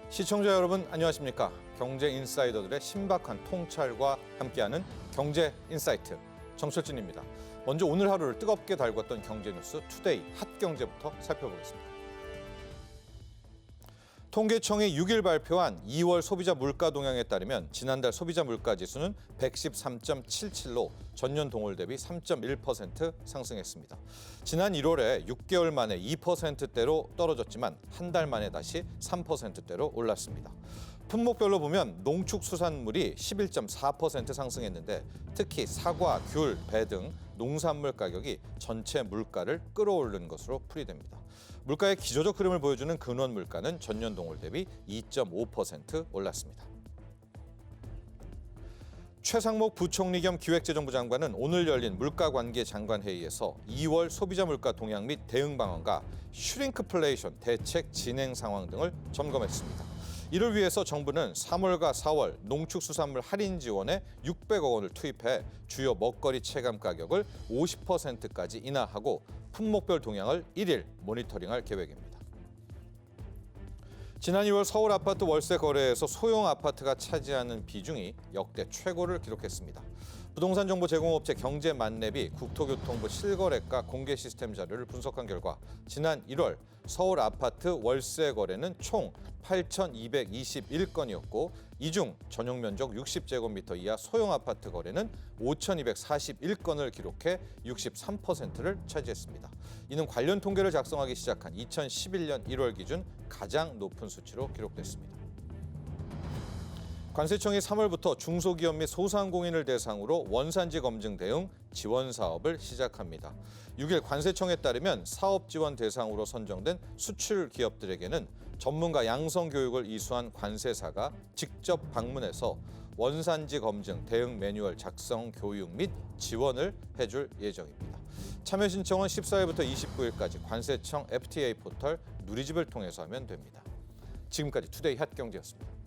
시청자 여러분 안녕하십니까? 경제 인사이더들의 신박한 통찰과 함께하는 경제 인사이트 정철진입니다. 먼저 오늘 하루를 뜨겁게 달궜던 경제 뉴스 투데이 핫경제부터 살펴보겠습니다. 통계청이 6일 발표한 2월 소비자 물가 동향에 따르면 지난달 소비자 물가 지수는 113.77로 전년 동월 대비 3.1% 상승했습니다. 지난 1월에 6개월 만에 2%대로 떨어졌지만 한 달 만에 다시 3%대로 올랐습니다. 품목별로 보면 농축수산물이 11.4% 상승했는데 특히 사과, 귤, 배 등 농산물 가격이 전체 물가를 끌어올린 것으로 풀이됩니다. 물가의 기저적 흐름을 보여주는 근원 물가는 전년 동월 대비 2.5% 올랐습니다. 최상목 부총리 겸 기획재정부 장관은 오늘 열린 물가관계 장관회의에서 2월 소비자 물가 동향 및 대응 방안과 슈링크플레이션 대책 진행 상황 등을 점검했습니다. 이를 위해서 정부는 3월과 4월 농축수산물 할인 지원에 600억 원을 투입해 주요 먹거리 체감 가격을 50%까지 인하하고 품목별 동향을 1일 모니터링할 계획입니다. 지난 2월 서울 아파트 월세 거래에서 소형 아파트가 차지하는 비중이 역대 최고를 기록했습니다. 부동산 정보 제공업체 경제만렙이 국토교통부 실거래가 공개 시스템 자료를 분석한 결과 지난 1월 서울 아파트 월세 거래는 총 8,221건이었고 이 중 전용 면적 60제곱미터 이하 소형 아파트 거래는 5,241건을 기록해 63%를 차지했습니다. 이는 관련 통계를 작성하기 시작한 2011년 1월 기준 가장 높은 수치로 기록됐습니다. 관세청이 3월부터 중소기업 및 소상공인을 대상으로 원산지 검증 대응 지원 사업을 시작합니다. 6일 관세청에 따르면 사업 지원 대상으로 선정된 수출 기업들에게는 전문가 양성 교육을 이수한 관세사가 직접 방문해서 원산지 검증 대응 매뉴얼 작성 교육 및 지원을 해줄 예정입니다. 참여 신청은 14일부터 29일까지 관세청 FTA 포털 누리집을 통해서 하면 됩니다. 지금까지 투데이 핫경제였습니다.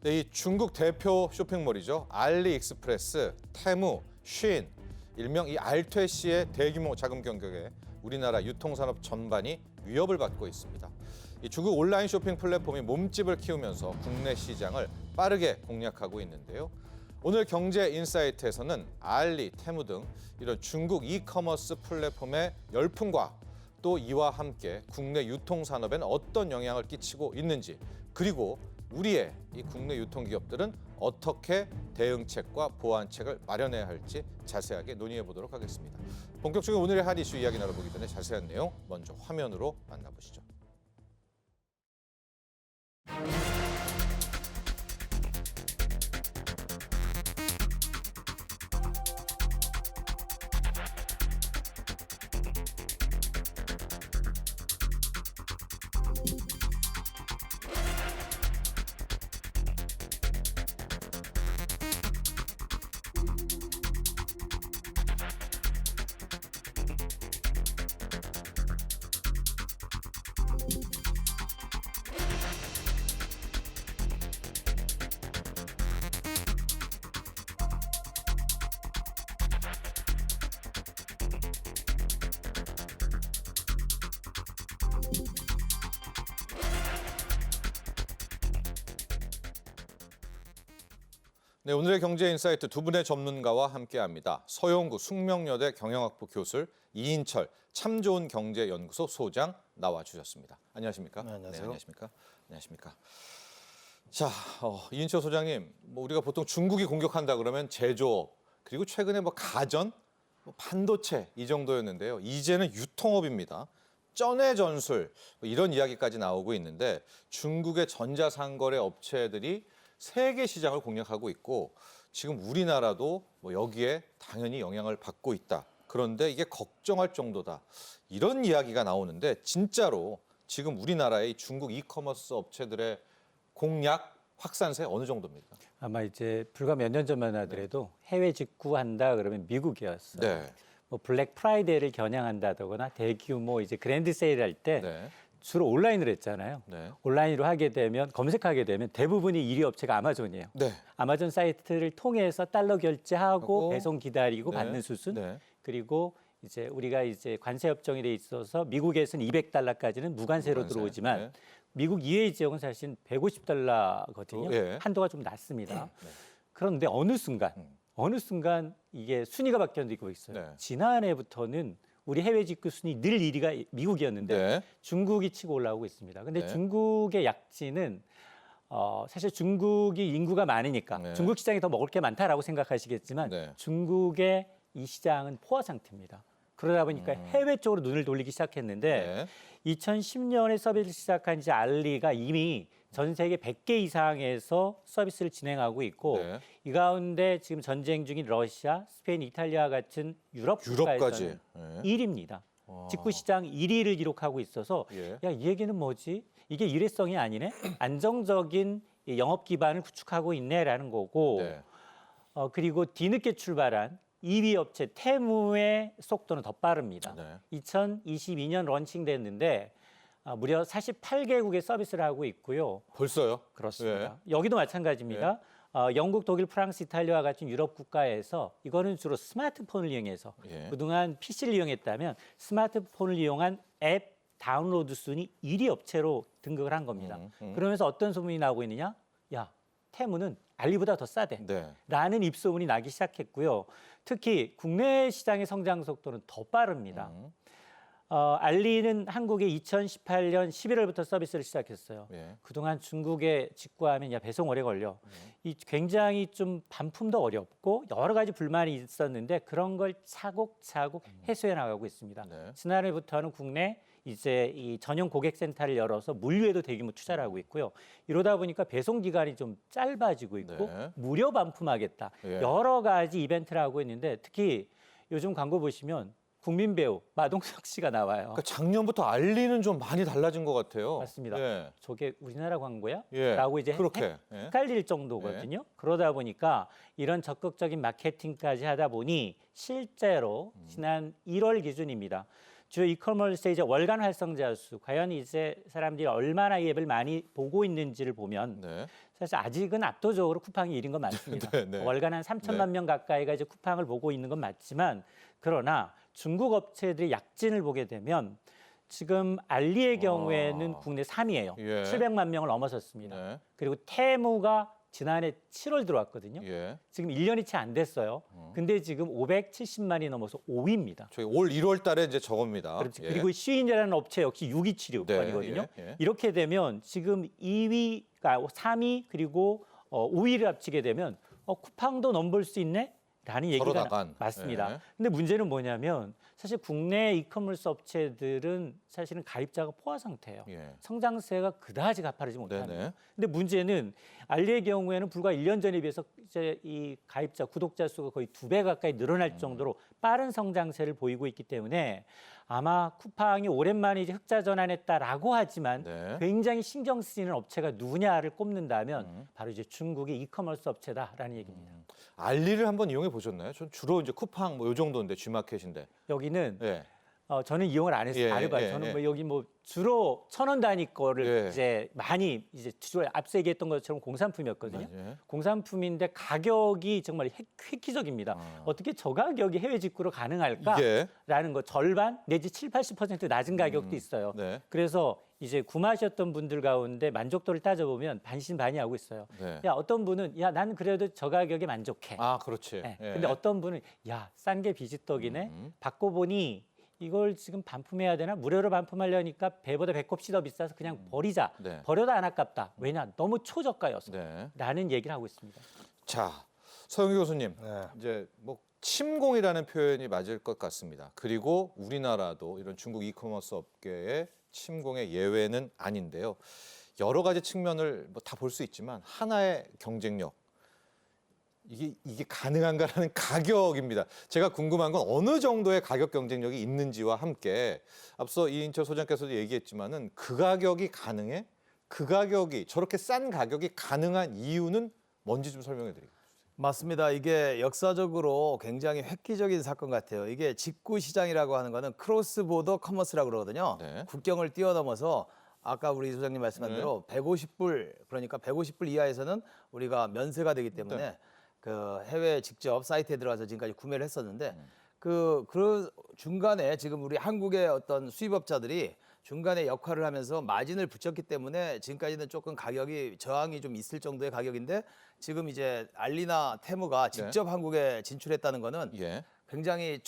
네, 이 중국 대표 쇼핑몰이죠. 알리익스프레스, 테무, 쉰, 일명 이 알퇴시의 대규모 자금 경격에 우리나라 유통산업 전반이 위협을 받고 있습니다. 이 중국 온라인 쇼핑 플랫폼이 몸집을 키우면서 국내 시장을 빠르게 공략하고 있는데요. 오늘 경제 인사이트에서는 알리, 테무 등 이런 중국 이커머스 플랫폼의 열풍과 또 이와 함께 국내 유통산업에는 어떤 영향을 끼치고 있는지 그리고 우리의 이 국내 유통기업들은 어떻게 대응책과 보완책을 마련해야 할지 자세하게 논의해 보도록 하겠습니다. 본격적인 오늘의 핫 이슈 이야기 나눠보기 전에 자세한 내용 먼저 화면으로 만나보시죠. 네, 오늘의 경제 인사이트 두 분의 전문가와 함께합니다. 서영구 숙명여대 경영학부 교수, 이인철 참 좋은 경제연구소 소장 나와주셨습니다. 안녕하십니까? 네, 안녕하세요. 네, 안녕하십니까? 안녕하십니까? 자, 이인철 소장님, 우리가 보통 중국이 공격한다 그러면 제조업, 그리고 최근에 가전, 반도체 이 정도였는데요. 이제는 유통업입니다. 쩐의 전술 이런 이야기까지 나오고 있는데 중국의 전자상거래 업체들이 세계 시장을 공략하고 있고 지금 우리나라도 여기에 당연히 영향을 받고 있다. 그런데 이게 걱정할 정도다. 이런 이야기가 나오는데 진짜로 지금 우리나라의 중국 이커머스 업체들의 공략 확산세 어느 정도입니까? 아마 이제 불과 몇 년 전만 하더라도 해외 직구한다 그러면 미국이었어요. 네. 블랙 프라이데이를 겨냥한다거나 대규모 이제 그랜드 세일 할 때 네. 주로 온라인으로 했잖아요. 네. 온라인으로 하게 되면 검색하게 되면 대부분이 1위 업체가 아마존이에요. 네. 아마존 사이트를 통해서 달러 결제하고 하고, 배송 기다리고 네. 받는 수준. 네. 그리고 이제 우리가 이제 관세 협정에 돼 있어서 미국에서는 $200까지는 무관세로 무관세. 들어오지만 네. 미국 이외의 지역은 사실 $150거든요. 예. 한도가 좀 낮습니다. 그런데 어느 순간 이게 순위가 바뀌고 있어요. 네. 지난해부터는 우리 해외 직구 순위 늘 1위가 미국이었는데 네. 중국이 치고 올라오고 있습니다. 근데 네. 중국의 약진은 사실 중국이 인구가 많으니까 네. 중국 시장이 더 먹을 게 많다라고 생각하시겠지만 네. 중국의 이 시장은 포화 상태입니다. 그러다 보니까 해외 쪽으로 눈을 돌리기 시작했는데 네. 2010년에 서비스를 시작한 이제 알리가 이미 전 세계 100개 이상에서 서비스를 진행하고 있고 네. 이 가운데 지금 전쟁 중인 러시아, 스페인, 이탈리아 같은 유럽 유럽까지. 국가에서는 네. 1위입니다. 직구 시장 1위를 기록하고 있어서 예. 야, 이 얘기는 뭐지? 이게 일회성이 아니네. 안정적인 이 영업 기반을 구축하고 있네라는 거고. 네. 그리고 뒤늦게 출발한 2위 업체 테무의 속도는 더 빠릅니다. 네. 2022년 런칭됐는데 무려 48개국에 서비스를 하고 있고요. 벌써요? 그렇습니다. 여기도 마찬가지입니다. 영국, 독일, 프랑스, 이탈리아와 같은 유럽 국가에서 이거는 주로 스마트폰을 이용해서 예. 그동안 PC를 이용했다면 스마트폰을 이용한 앱 다운로드 순위 1위 업체로 등극을 한 겁니다. 그러면서 어떤 소문이 나오고 있느냐? 야, 테무는 알리보다 더 싸대. 네. 라는 입소문이 나기 시작했고요. 특히 국내 시장의 성장 속도는 더 빠릅니다. 알리는 한국에 2018년 11월부터 서비스를 시작했어요. 예. 그동안 중국에 직구하면 야 배송 오래 걸려. 이 굉장히 좀 반품도 어렵고 여러 가지 불만이 있었는데 그런 걸 차곡차곡 해소해 나가고 있습니다. 네. 지난해부터는 국내 이제 이 전용 고객센터를 열어서 물류에도 대규모 투자를 하고 있고요. 이러다 보니까 배송 기간이 좀 짧아지고 있고 네. 무료 반품하겠다. 예. 여러 가지 이벤트를 하고 있는데 특히 요즘 광고 보시면 국민 배우 마동석 씨가 나와요. 그러니까 작년부터 알리는 좀 많이 달라진 것 같아요. 맞습니다. 예. 저게 우리나라 광고야? 예. 라고 이제 그렇게. 예. 헷갈릴 정도거든요. 그러다 보니까 이런 적극적인 마케팅까지 하다 보니 실제로 지난 1월 기준입니다. 주요 이커머스의 이제 월간 활성자 수, 과연 이제 사람들이 얼마나 이 앱을 많이 보고 있는지를 보면 네. 사실 아직은 압도적으로 쿠팡이 1인 건 맞습니다. 네, 네. 월간 한 3천만 명 가까이가 이제 쿠팡을 보고 있는 건 맞지만 그러나 중국 업체들의 약진을 보게 되면 지금 알리의 경우에는 국내 3위예요. 예. 700만 명을 넘어섰습니다. 네. 그리고 테무가 지난해 7월 들어왔거든요. 예. 지금 1년이 채 안 됐어요. 근데 지금 570만이 넘어서 5위입니다. 저희 올 1월 달에 이제 저겁니다. 그렇죠. 예. 그리고 쉬인이라는 업체 역시 6276건이거든요. 네, 예. 이렇게 되면 지금 2위가 3위 그리고 5위를 합치게 되면 쿠팡도 넘볼 수 있네? 라는 얘기가 나간. 맞습니다. 예. 근데 문제는 뭐냐면 사실 국내 이커머스 업체들은 사실은 가입자가 포화 상태예요. 예. 성장세가 그다지 가파르지 못합니다. 네네. 근데 문제는 알리의 경우에는 불과 1년 전에 비해서 이제 이 가입자 구독자 수가 거의 2배 가까이 늘어날 정도로 빠른 성장세를 보이고 있기 때문에 아마 쿠팡이 오랜만에 이제 흑자 전환했다라고 하지만 네. 굉장히 신경 쓰이는 업체가 누구냐를 꼽는다면 바로 이제 중국의 이커머스 업체다라는 얘기입니다. 알리를 한번 이용해 보셨나요? 전 주로 이제 쿠팡 뭐 요 정도인데 G마켓인데. 여기는 예. 저는 이용을 안 했어요. 예, 안 해봐요. 예, 저는 예. 뭐 여기 뭐 주로 1,000원 단위 거를 예. 이제 많이 이제 주로 앞서 얘기했던 것처럼 공산품이었거든요. 예. 공산품인데 가격이 정말 획기적입니다. 어떻게 저 가격이 해외 직구로 가능할까라는 거 절반 내지 7, 80% 낮은 가격도 있어요. 네. 그래서 이제 구매하셨던 분들 가운데 만족도를 따져보면 반신반의하고 있어요. 네. 야 어떤 분은 야 나는 그래도 저 가격에 만족해. 아, 그렇지. 네. 예. 근데 어떤 분은 야 싼 게 비지떡이네. 받고 보니 이걸 지금 반품해야 되나? 무료로 반품하려니까 배보다 배꼽시 더 비싸서 그냥 버리자. 네. 버려도 안 아깝다. 왜냐? 너무 초저가여서. 네. 라는 얘기를 하고 있습니다. 자, 서영기 교수님. 네. 이제 뭐 침공이라는 표현이 맞을 것 같습니다. 그리고 우리나라도 이런 중국 이커머스 업계의 침공의 예외는 아닌데요. 여러 가지 측면을 뭐 다 볼 수 있지만 하나의 경쟁력 이게 가능한가라는 가격입니다. 제가 궁금한 건 어느 정도의 가격 경쟁력이 있는지와 함께 앞서 이인철 소장께서도 얘기했지만은 그 가격이 가능해? 그 가격이 저렇게 싼 가격이 가능한 이유는 뭔지 좀 설명해 드릴게요. 맞습니다. 이게 역사적으로 굉장히 획기적인 사건 같아요. 이게 직구 시장이라고 하는 거는 크로스 보더 커머스라고 그러거든요. 네. 국경을 뛰어넘어서 아까 우리 소장님 말씀한 대로 150불 그러니까 150불 이하에서는 우리가 면세가 되기 때문에 그 해외 직접 사이트에 들어가서 지금까지 구매를 했었는데 그 중간에 지금 우리 한국의 어떤 수입업자들이 중간에 역할을 하면서 마진을 붙였기 때문에 지금까지는 조금 가격이 저항이 좀 있을 정도의 가격인데 지금 이제 알리나 테무가 직접 한국에 진출했다는 거는 예. 굉장히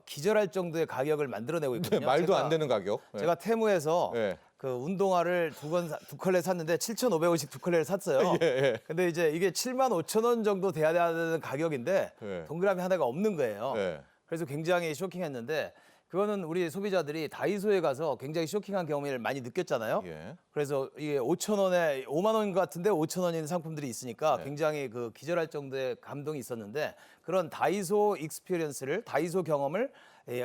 기절할 정도의 가격을 만들어내고 있거든요. 네, 말도 안 되는 가격. 예. 제가 테무에서 예. 그 운동화를 두 컬레 샀는데 7,500원씩 두 컬레를 샀어요. 예. 근데 이제 이게 75,000원 정도 돼야 되는 가격인데 예. 동그라미 하나가 없는 거예요. 예. 그래서 굉장히 쇼킹했는데 그거는 우리 소비자들이 다이소에 가서 굉장히 쇼킹한 경험을 많이 느꼈잖아요. 예. 그래서 이게 5,000원에 5만 원 같은데 5,000원인 상품들이 있으니까 네. 굉장히 그 기절할 정도의 감동이 있었는데 그런 다이소 익스피리언스를 다이소 경험을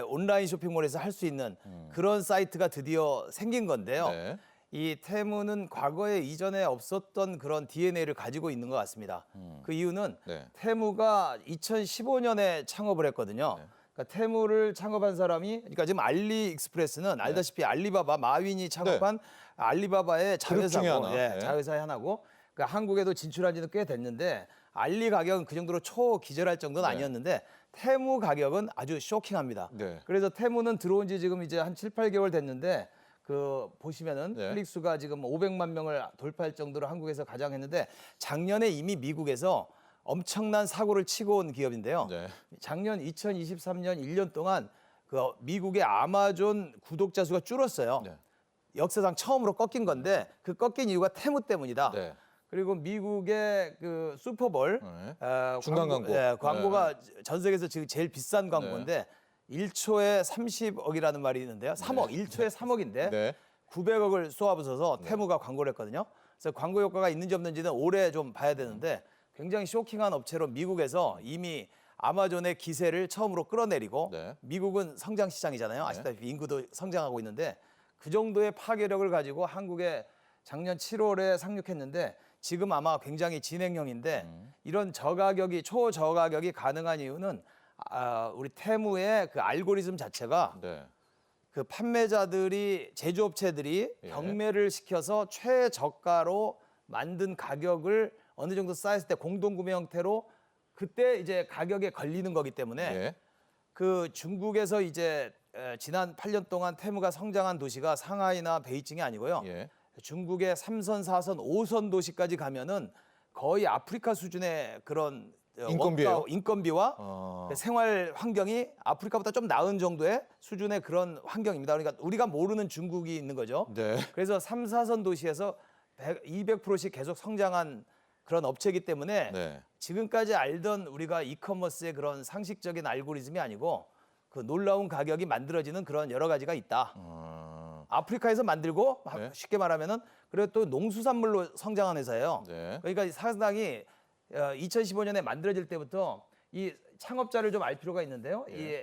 온라인 쇼핑몰에서 할 수 있는 그런 사이트가 드디어 생긴 건데요. 네. 이 테무는 과거에 이전에 없었던 그런 DNA를 가지고 있는 것 같습니다. 그 이유는 네. 테무가 2015년에 창업을 했거든요. 네. 그러니까 테무를 창업한 사람이 그러니까 지금 알리익스프레스는 알다시피 알리바바 마윈이 창업한 알리바바의 그룹 중에 자회사고 하나. 네. 자회사의 하나고 그러니까 한국에도 진출한 지는 꽤 됐는데 알리 가격은 그 정도로 초기절할 정도는 네. 아니었는데 테무 가격은 아주 쇼킹합니다. 네. 그래서 테무는 들어온 지 지금 이제 한 7, 8개월 됐는데 그 보시면은 네. 클릭 수가 지금 500만 명을 돌파할 정도로 한국에서 가장 했는데 작년에 이미 미국에서 엄청난 사고를 치고 온 기업인데요. 네. 작년 2023년 1년 동안 그 미국의 아마존 구독자 수가 줄었어요. 네. 역사상 처음으로 꺾인 건데 그 꺾인 이유가 테무 때문이다. 네. 그리고 미국의 그 슈퍼볼 네. 광고, 중간 광고. 광고가 전 세계에서 지금 제일 비싼 광고인데 1초에 30억이라는 말이 있는데요. 3억, 1초에 3억인데 네. 900억을 쏘아부숴서 테무가 광고를 했거든요. 그래서 광고 효과가 있는지 없는지는 올해 좀 봐야 되는데 굉장히 쇼킹한 업체로 미국에서 이미 아마존의 기세를 처음으로 끌어내리고 네. 미국은 성장 시장이잖아요. 아시다시피 인구도 성장하고 있는데 그 정도의 파괴력을 가지고 한국에 작년 7월에 상륙했는데 지금 아마 굉장히 진행형인데 이런 저가격이 초저가격이 가능한 이유는 우리 테무의 그 알고리즘 자체가 네. 그 판매자들이 제조업체들이 예. 경매를 시켜서 최저가로 만든 가격을 어느 정도 쌓였을 때 공동구매 형태로 그때 이제 가격에 걸리는 거기 때문에 예. 그 중국에서 이제 지난 8년 동안 테무가 성장한 도시가 상하이나 베이징이 아니고요. 예. 중국의 3선, 4선, 5선 도시까지 가면은 거의 아프리카 수준의 그런 인건비예요? 인건비와 생활 환경이 아프리카보다 좀 나은 정도의 수준의 그런 환경입니다. 그러니까 우리가 모르는 중국이 있는 거죠. 네. 그래서 3, 4선 도시에서 200%씩 계속 성장한 그런 업체이기 때문에 네. 지금까지 알던 우리가 이커머스의 그런 상식적인 알고리즘이 아니고 그 놀라운 가격이 만들어지는 그런 여러 가지가 있다. 아프리카에서 만들고 네. 쉽게 말하면은 그리고 또 농수산물로 성장한 회사예요. 네. 그러니까 상당히 2015년에 만들어질 때부터 이 창업자를 좀 알 필요가 있는데요. 이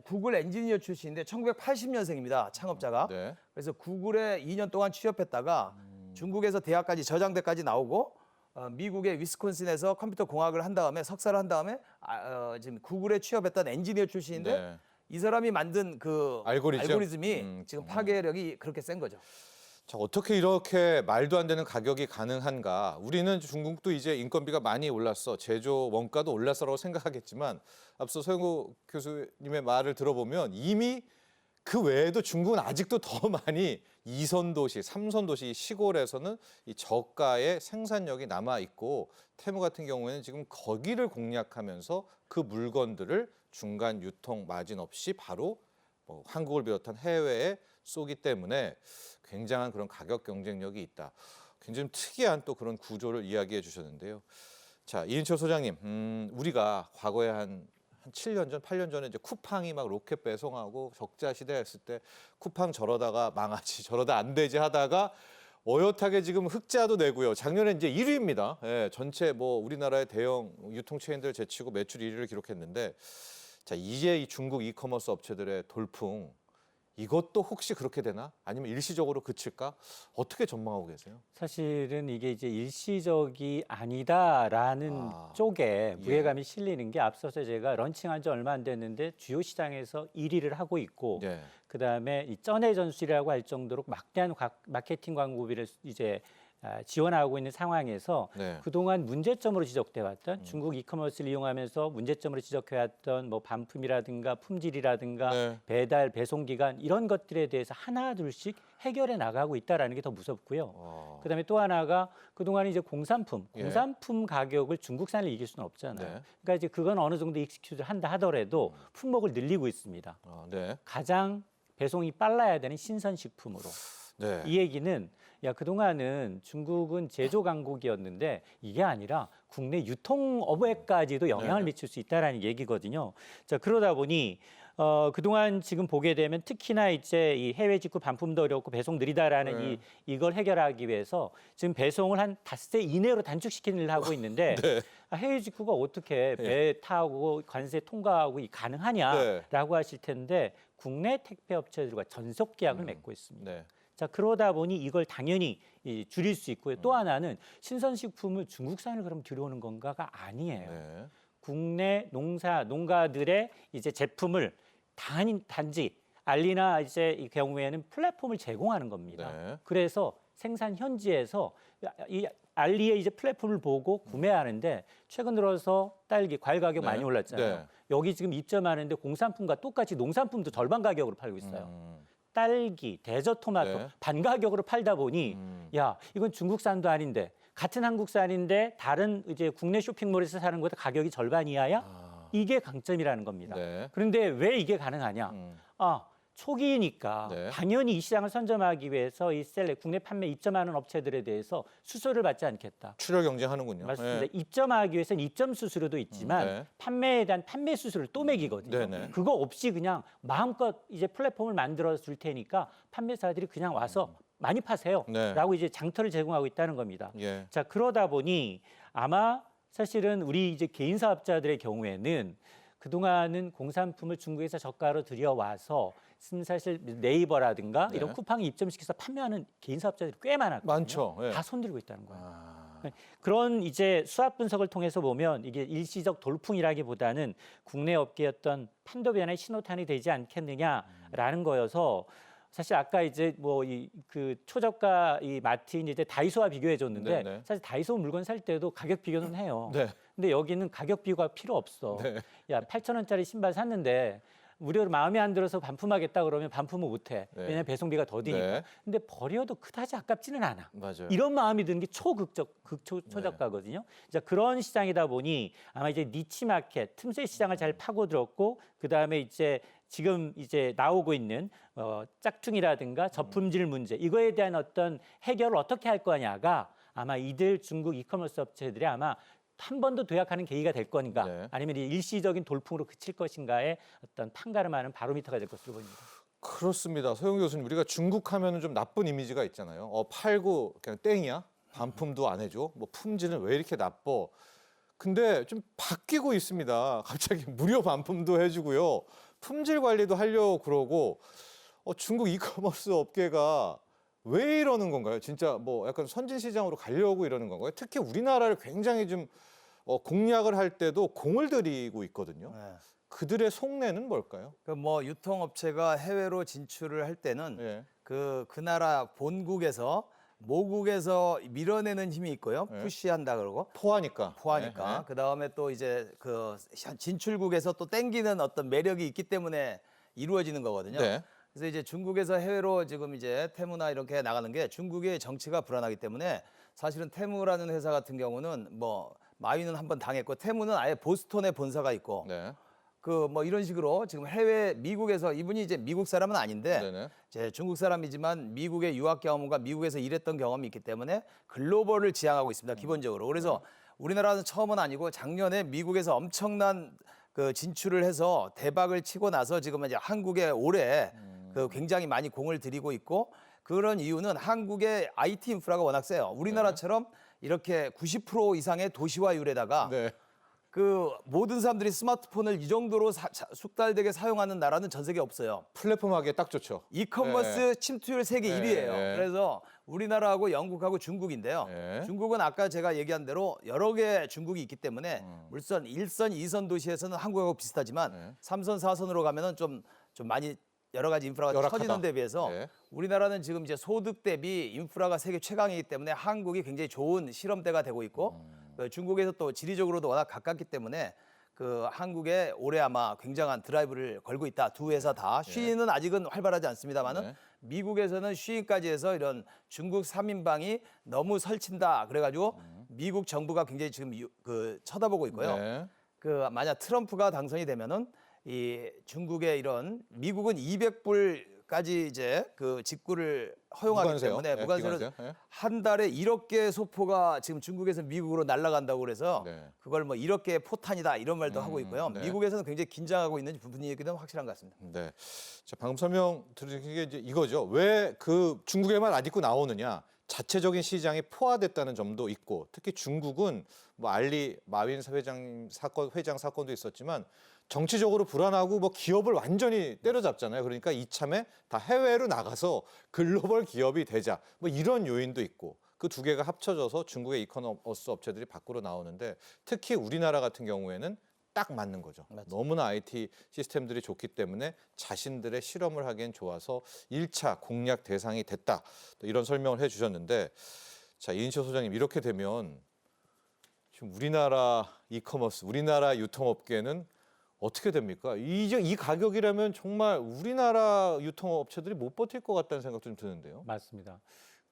구글 엔지니어 출신인데 1980년생입니다. 창업자가. 네. 그래서 구글에 2년 동안 취업했다가 중국에서 대학까지 저장대까지 나오고 미국의 위스콘신에서 컴퓨터 공학을 한 다음에 석사를 한 다음에 지금 구글에 취업했던 엔지니어 출신인데 네. 이 사람이 만든 그 알고리즘? 알고리즘이 지금 파괴력이 그렇게 센 거죠. 자, 어떻게 이렇게 말도 안 되는 가격이 가능한가? 우리는 중국도 이제 인건비가 많이 올랐어. 제조 원가도 올랐어라고 생각하겠지만 앞서 서영구 교수님의 말을 들어보면 이미 그 외에도 중국은 아직도 더 많이 2선 도시, 3선 도시 시골에서는 이 저가의 생산력이 남아 있고 테무 같은 경우에는 지금 거기를 공략하면서 그 물건들을 중간 유통 마진 없이 바로 뭐 한국을 비롯한 해외에 쏘기 때문에 굉장한 그런 가격 경쟁력이 있다. 굉장히 특이한 또 그런 구조를 이야기해 주셨는데요. 자, 이인철 소장님, 우리가 과거에 한 7년 전, 8년 전에 이제 쿠팡이 막 로켓 배송하고 적자 시대였을 때 쿠팡 저러다가 망하지, 저러다 안 되지 하다가 어엿하게 지금 흑자도 내고요. 작년에 이제 1위입니다. 예, 전체 뭐 우리나라의 대형 유통 체인들 제치고 매출 1위를 기록했는데 자, 이제 이 중국 이커머스 업체들의 돌풍 이것도 혹시 그렇게 되나? 아니면 일시적으로 그칠까? 어떻게 전망하고 계세요? 사실은 이게 이제 일시적이 아니다라는 쪽에 무게감이 실리는 게 앞서서 제가 런칭한 지 얼마 안 됐는데 주요 시장에서 1위를 하고 있고 네. 그다음에 이 쩐의 전술이라고 할 정도로 막대한 마케팅 광고비를 이제 지원하고 있는 상황에서 네. 그동안 문제점으로 지적돼 왔던 중국 이커머스를 이용하면서 문제점으로 지적해 왔던 뭐 반품이라든가 품질이라든가 네. 배달 배송 기간 이런 것들에 대해서 하나 둘씩 해결해 나가고 있다라는 게 더 무섭고요. 그다음에 또 하나가 그동안 이제 공산품 예. 가격을 중국산을 이길 수는 없잖아요. 네. 그러니까 이제 그건 어느 정도 익스큐즈를 한다 하더라도 품목을 늘리고 있습니다. 네. 가장 배송이 빨라야 되는 신선식품으로. 네. 이 얘기는 야 그동안은 중국은 제조 강국이었는데 이게 아니라 국내 유통업에까지도 영향을 네. 미칠 수 있다라는 얘기거든요. 자 그러다 보니 그동안 지금 보게 되면 특히나 이제 이 해외 직구 반품도 어렵고 배송 느리다라는 네. 이걸 해결하기 위해서 지금 배송을 한 닷새 이내로 단축시키는 일을 하고 있는데 네. 해외 직구가 어떻게 배 타고 관세 통과하고 가능하냐라고 하실 텐데 국내 택배 업체들과 전속 계약을 맺고 있습니다. 네. 자 그러다 보니 이걸 당연히 줄일 수 있고요. 또 하나는 신선식품을 중국산을 그럼 들여오는 건가가 아니에요. 네. 국내 농가들의 이제 제품을 단지 알리나 이제 이 경우에는 플랫폼을 제공하는 겁니다. 네. 그래서 생산 현지에서 이 알리의 이제 플랫폼을 보고 구매하는데 최근 들어서 딸기, 과일 가격 네. 많이 올랐잖아요. 네. 여기 지금 입점하는데 공산품과 똑같이 농산품도 절반 가격으로 팔고 있어요. 딸기, 대저토마토 네. 반 가격으로 팔다 보니 야 이건 중국산도 아닌데 같은 한국산인데 다른 이제 국내 쇼핑몰에서 사는 것보다 가격이 절반 이하야? 이게 강점이라는 겁니다. 네. 그런데 왜 이게 가능하냐? 초기이니까 네. 당연히 이 시장을 선점하기 위해서 이 국내 판매 입점하는 업체들에 대해서 수수료를 받지 않겠다. 출혈 경쟁하는군요. 맞습니다. 네. 입점하기 위해서는 입점 수수료도 있지만 네. 판매에 대한 판매 수수료를 또 매기거든요. 네네. 그거 없이 그냥 마음껏 이제 플랫폼을 만들어 줄 테니까 판매사들이 그냥 와서 많이 파세요라고 네. 이제 장터를 제공하고 있다는 겁니다. 예. 자 그러다 보니 아마 사실은 우리 이제 개인 사업자들의 경우에는 그동안은 공산품을 중국에서 저가로 들여와서 사실 네이버라든가 네. 이런 쿠팡에 입점시켜서 판매하는 개인 사업자들이 꽤 많았거든요. 많죠. 예. 다 손들고 있다는 거예요. 그런 이제 수합 분석을 통해서 보면 이게 일시적 돌풍이라기보다는 국내 업계의 어떤 판도 변화의 신호탄이 되지 않겠느냐라는 거여서 사실 아까 이제 뭐 그 초저가 이 마트인 이제 다이소와 비교해 줬는데 네네. 사실 다이소 물건 살 때도 가격 비교는 해요. 네. 근데 여기는 가격 비교가 필요 없어. 네. 야 8,000원짜리 신발 샀는데 무료로 마음에 안 들어서 반품하겠다 그러면 반품을 못 해. 네. 왜냐면 배송비가 더 드니까. 네. 근데 버려도 그다지 아깝지는 않아. 맞아요. 이런 마음이 드는 게 초저가거든요. 자, 그런 시장이다 보니 아마 이제 니치 마켓, 틈새 시장을 잘 파고들었고 그다음에 이제 지금 이제 나오고 있는 짝퉁이라든가 저품질 문제 이거에 대한 어떤 해결을 어떻게 할 거냐가 아마 이들 중국 이커머스 업체들이 아마 한 번 더 도약하는 계기가 될 거니까 네. 아니면 일시적인 돌풍으로 그칠 것인가의 어떤 판가름하는 바로미터가 될 것으로 보입니다. 그렇습니다. 소영 교수님, 우리가 중국 하면은 좀 나쁜 이미지가 있잖아요. 팔고 그냥 땡이야. 반품도 안 해줘. 뭐 품질은 왜 이렇게 나빠? 근데 좀 바뀌고 있습니다. 갑자기 무료 반품도 해주고요. 품질 관리도 하려고 그러고 중국 이커머스 업계가 왜 이러는 건가요? 진짜 뭐 약간 선진 시장으로 가려고 이러는 건가요? 특히 우리나라를 굉장히 좀 공략을 할 때도 공을 들이고 있거든요. 네. 그들의 속내는 뭘까요? 그 뭐 유통업체가 해외로 진출을 할 때는 예. 그 나라 본국에서 모국에서 밀어내는 힘이 있고요. 네. 푸시한다 그러고 포하니까. 포하니까 네. 그 다음에 또 이제 그 진출국에서 또 땡기는 어떤 매력이 있기 때문에 이루어지는 거거든요. 네. 그래서 이제 중국에서 해외로 지금 이제 테무나 이렇게 나가는 게 중국의 정치가 불안하기 때문에 사실은 테무라는 회사 같은 경우는 뭐 마윈은 한번 당했고 테무는 아예 보스턴에 본사가 있고 네. 그 뭐 이런 식으로 지금 해외 미국에서 이분이 이제 미국 사람은 아닌데 네네. 이제 중국 사람이지만 미국의 유학 경험과 미국에서 일했던 경험이 있기 때문에 글로벌을 지향하고 있습니다. 기본적으로. 그래서 우리나라는 처음은 아니고 작년에 미국에서 엄청난 그 진출을 해서 대박을 치고 나서 지금 이제 한국에 올해 그 굉장히 많이 공을 들이고 있고 그런 이유는 한국의 IT 인프라가 워낙 세요. 우리나라처럼 이렇게 90% 이상의 도시화율에다가 네. 그 모든 사람들이 스마트폰을 이 정도로 숙달되게 사용하는 나라는 전 세계에 없어요. 플랫폼 하기에 딱 좋죠. 이커머스 침투율 세계 네, 1위예요. 네. 그래서 우리나라하고 영국하고 중국인데요. 네. 중국은 아까 제가 얘기한 대로 여러 개 중국이 있기 때문에 물론 1선, 2선 도시에서는 한국하고 비슷하지만 네. 3선, 4선으로 가면은 좀 많이 여러 가지 인프라가 열악하다. 터지는 데 비해서 네. 우리나라는 지금 이제 소득 대비 인프라가 세계 최강이기 때문에 한국이 굉장히 좋은 실험대가 되고 있고 그 중국에서 또 지리적으로도 워낙 가깝기 때문에 그 한국에 올해 아마 굉장한 드라이브를 걸고 있다. 두 회사 다. 쉬인은 아직은 활발하지 않습니다만은 네. 미국에서는 쉬인까지 해서 이런 중국 3인방이 너무 설친다. 그래가지고 미국 정부가 굉장히 지금 쳐다보고 있고요. 네. 그 만약 트럼프가 당선이 되면은 이 중국의 이런 미국은 200불까지 이제 그 직구를 허용하기 무관세요. 때문에 네, 무관세로 기관세요. 네. 한 달에 1억 개의 소포가 지금 중국에서 미국으로 날아간다고 그래서 네. 그걸 뭐 1억 개의 포탄이다 이런 말도 하고 있고요. 네. 미국에서는 굉장히 긴장하고 있는 분위기는 확실한 것 같습니다. 네. 자, 방금 설명 드린 게 이제 이거죠. 왜 그 중국에만 안 입고 나오느냐? 자체적인 시장이 포화됐다는 점도 있고, 특히 중국은 뭐 알리 마윈 회장 사건도 있었지만 정치적으로 불안하고 뭐 기업을 완전히 때려잡잖아요. 그러니까 이참에 다 해외로 나가서 글로벌 기업이 되자. 뭐 이런 요인도 있고. 그 두 개가 합쳐져서 중국의 이커머스 업체들이 밖으로 나오는데 특히 우리나라 같은 경우에는 딱 맞는 거죠. 맞죠. 너무나 IT 시스템들이 좋기 때문에 자신들의 실험을 하기엔 좋아서 1차 공략 대상이 됐다. 또 이런 설명을 해주셨는데 자, 이인철 소장님 이렇게 되면 지금 우리나라 이커머스, 우리나라 유통업계는 어떻게 됩니까? 이제 이 가격이라면 정말 우리나라 유통업체들이 못 버틸 것 같다는 생각 좀 드는데요. 맞습니다.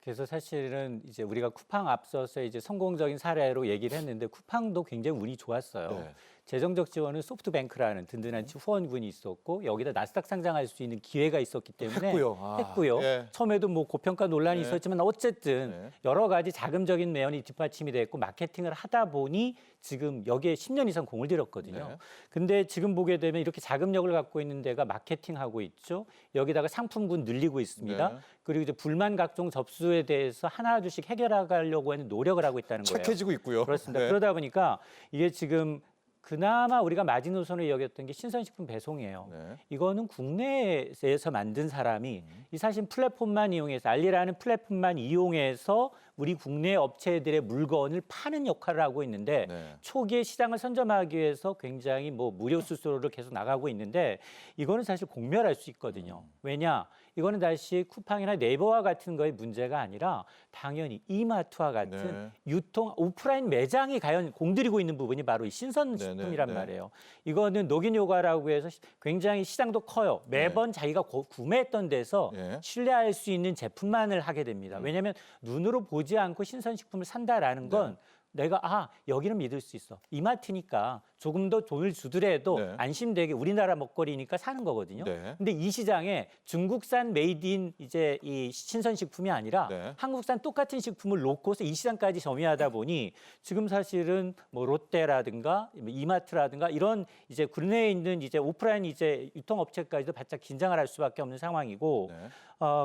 그래서 사실은 이제 우리가 쿠팡 앞서서 이제 성공적인 사례로 얘기를 했는데 쿠팡도 굉장히 운이 좋았어요. 네. 재정적 지원은 소프트뱅크라는 든든한 후원군이 있었고 여기다 나스닥 상장할 수 있는 기회가 있었기 때문에 했고요. 했고요. 예. 처음에도 뭐 고평가 논란이 네. 있었지만 어쨌든 네. 여러 가지 자금적인 면이 뒷받침이 됐고 마케팅을 하다 보니 지금 여기에 10년 이상 공을 들였거든요. 네. 근데 지금 보게 되면 이렇게 자금력을 갖고 있는 데가 마케팅하고 있죠. 여기다가 상품군 늘리고 있습니다. 네. 그리고 이제 불만 각종 접수에 대해서 하나둘씩 해결하려고 하는 노력을 하고 있다는 거예요. 착해지고 있고요. 그렇습니다. 네. 그러다 보니까 이게 지금 그나마 우리가 마지노선을 여겼던 게 신선식품 배송이에요. 네. 이거는 국내에서 만든 사람이 이 사실 플랫폼만 이용해서 알리라는 플랫폼만 이용해서 우리 국내 업체들의 물건을 파는 역할을 하고 있는데 네. 초기에 시장을 선점하기 위해서 굉장히 뭐 무료 수수료를 계속 나가고 있는데 이거는 사실 공멸할 수 있거든요. 왜냐? 이거는 다시 쿠팡이나 네이버와 같은 거의 문제가 아니라 당연히 이마트와 같은 네. 유통 오프라인 매장이 과연 공들이고 있는 부분이 바로 이 신선식품이란 네. 말이에요. 이거는 녹인 효과라고 해서 굉장히 시장도 커요. 매번 자기가 구매했던 데서 네. 신뢰할 수 있는 제품만을 하게 됩니다. 왜냐하면 눈으로 보지 않고 신선식품을 산다라는 건 내가 여기는 믿을 수 있어. 이마트니까 조금 더 돈을 주더라도 네. 안심되게 우리나라 먹거리니까 사는 거거든요. 네. 근데 이 시장에 중국산 메이드인 이제 이 신선식품이 아니라 네. 한국산 똑같은 식품을 놓고서 이 시장까지 점유하다 보니 지금 사실은 뭐 롯데라든가 이마트라든가 이런 이제 국내에 있는 이제 오프라인 이제 유통업체까지도 바짝 긴장을 할 수밖에 없는 상황이고 네.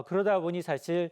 그러다 보니 사실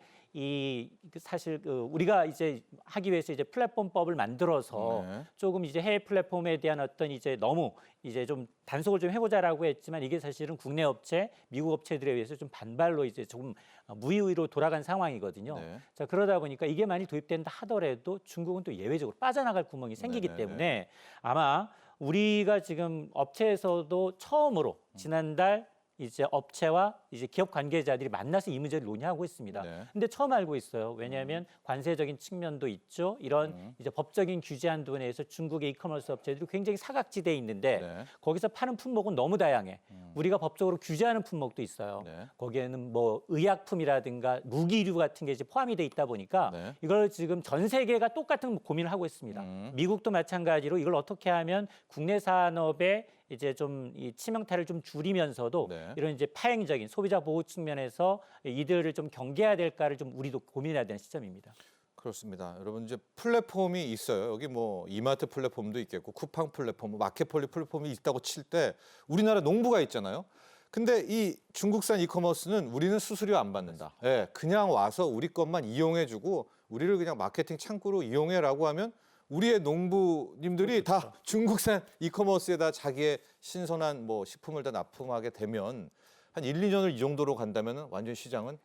우리가 이제 하기 위해서 이제 플랫폼법을 만들어서 네. 조금 이제 해외 플랫폼에 대한 어떤 이제 너무 이제 좀 단속을 좀 해보자라고 했지만 이게 사실은 국내 업체, 미국 업체들에 의해서 좀 반발로 이제 조금 무의로 돌아간 상황이거든요. 네. 자 그러다 보니까 이게 많이 도입된다 하더라도 중국은 또 예외적으로 빠져나갈 구멍이 생기기 네네네. 때문에 아마 우리가 지금 업체에서도 처음으로 지난달 이제 업체와 이제 기업 관계자들이 만나서 이 문제를 논의하고 있습니다. 네. 근데 처음 알고 있어요. 왜냐하면 관세적인 측면도 있죠. 이런 이제 법적인 규제 한도 내에서 중국의 이커머스 업체들이 굉장히 사각지대에 있는데 네. 거기서 파는 품목은 너무 다양해. 우리가 법적으로 규제하는 품목도 있어요. 네. 거기에는 뭐 의약품이라든가 무기류 같은 게 이제 포함이 돼 있다 보니까 네. 이걸 지금 전 세계가 똑같은 고민을 하고 있습니다. 미국도 마찬가지로 이걸 어떻게 하면 국내 산업에 이제 좀 이 치명타를 좀 줄이면서도 네. 이런 이제 파행적인 소비자 보호 측면에서 이들을 좀 경계해야 될까를 좀 우리도 고민해야 되는 시점입니다. 그렇습니다. 여러분 이제 플랫폼이 있어요. 여기 뭐 이마트 플랫폼도 있겠고 쿠팡 플랫폼, 마켓폴리 플랫폼이 있다고 칠 때 우리나라 농부가 있잖아요. 근데 이 중국산 이커머스는 우리는 수수료 안 받는다. 예, 그냥 와서 우리 것만 이용해주고 우리를 그냥 마케팅 창구로 이용해라고 하면 우리의 농부님들이 다 중국산 이커머스에다 자기의 신선한 뭐 식품을 다 납품하게 되면 한 1, 2년을 이 정도로 간다면 완전 시장은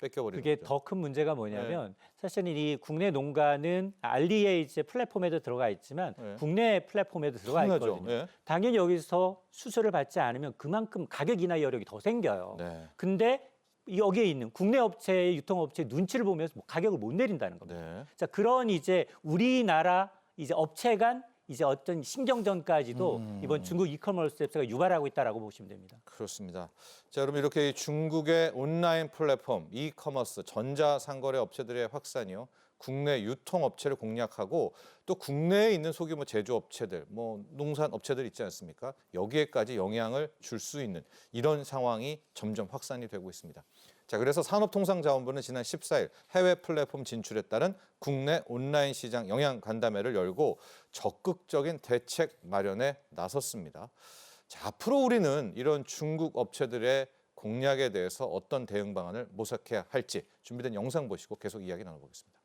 뺏겨버리는 그게 거죠. 더 큰 문제가 뭐냐면 사실은 이 국내 농가는 알리의 이제 플랫폼에도 들어가 있지만 네. 국내 플랫폼에도 들어가 당연하죠. 있거든요. 예. 당연히 여기서 수수료를 받지 않으면 그만큼 가격 인하 여력이 더 생겨요. 네. 근데 여기에 있는 국내 업체의 유통업체의 눈치를 보면서 가격을 못 내린다는 겁니다. 네. 자, 그런 이제 우리나라 이제 업체 간 이제 어떤 신경전까지도 이번 중국 이커머스 앱스가 유발하고 있다라고 보시면 됩니다. 그렇습니다. 자, 여러분 이렇게 이 중국의 온라인 플랫폼 이커머스 전자상거래 업체들의 확산이요. 국내 유통업체를 공략하고 또 국내에 있는 소규모 제조업체들, 뭐 농산업체들 있지 않습니까? 여기에까지 영향을 줄 수 있는 이런 상황이 점점 확산이 되고 있습니다. 자, 그래서 산업통상자원부는 지난 14일 해외 플랫폼 진출에 따른 국내 온라인 시장 영향 간담회를 열고 적극적인 대책 마련에 나섰습니다. 자, 앞으로 우리는 이런 중국 업체들의 공략에 대해서 어떤 대응 방안을 모색해야 할지 준비된 영상 보시고 계속 이야기 나눠보겠습니다.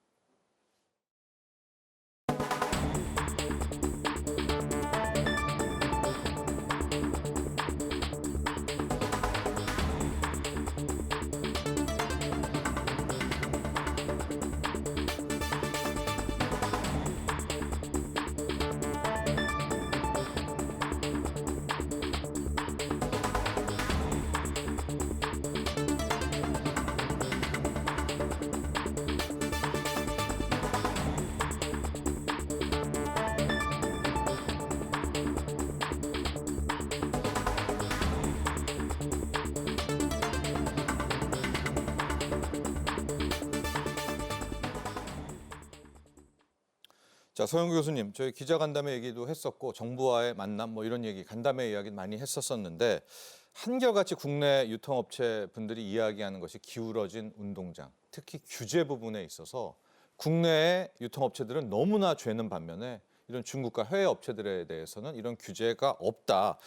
자, 서영 교수님, 저희 기자간담회 얘기도 했었고 정부와의 만남 뭐 이런 얘기, 간담회 이야기 많이 했었었는데 한결같이 국내 유통업체 분들이 이야기하는 것이 기울어진 운동장, 특히 규제 부분에 있어서 국내의 유통업체들은 너무나 죄는 반면에 이런 중국과 해외 업체들에 대해서는 이런 규제가 없다.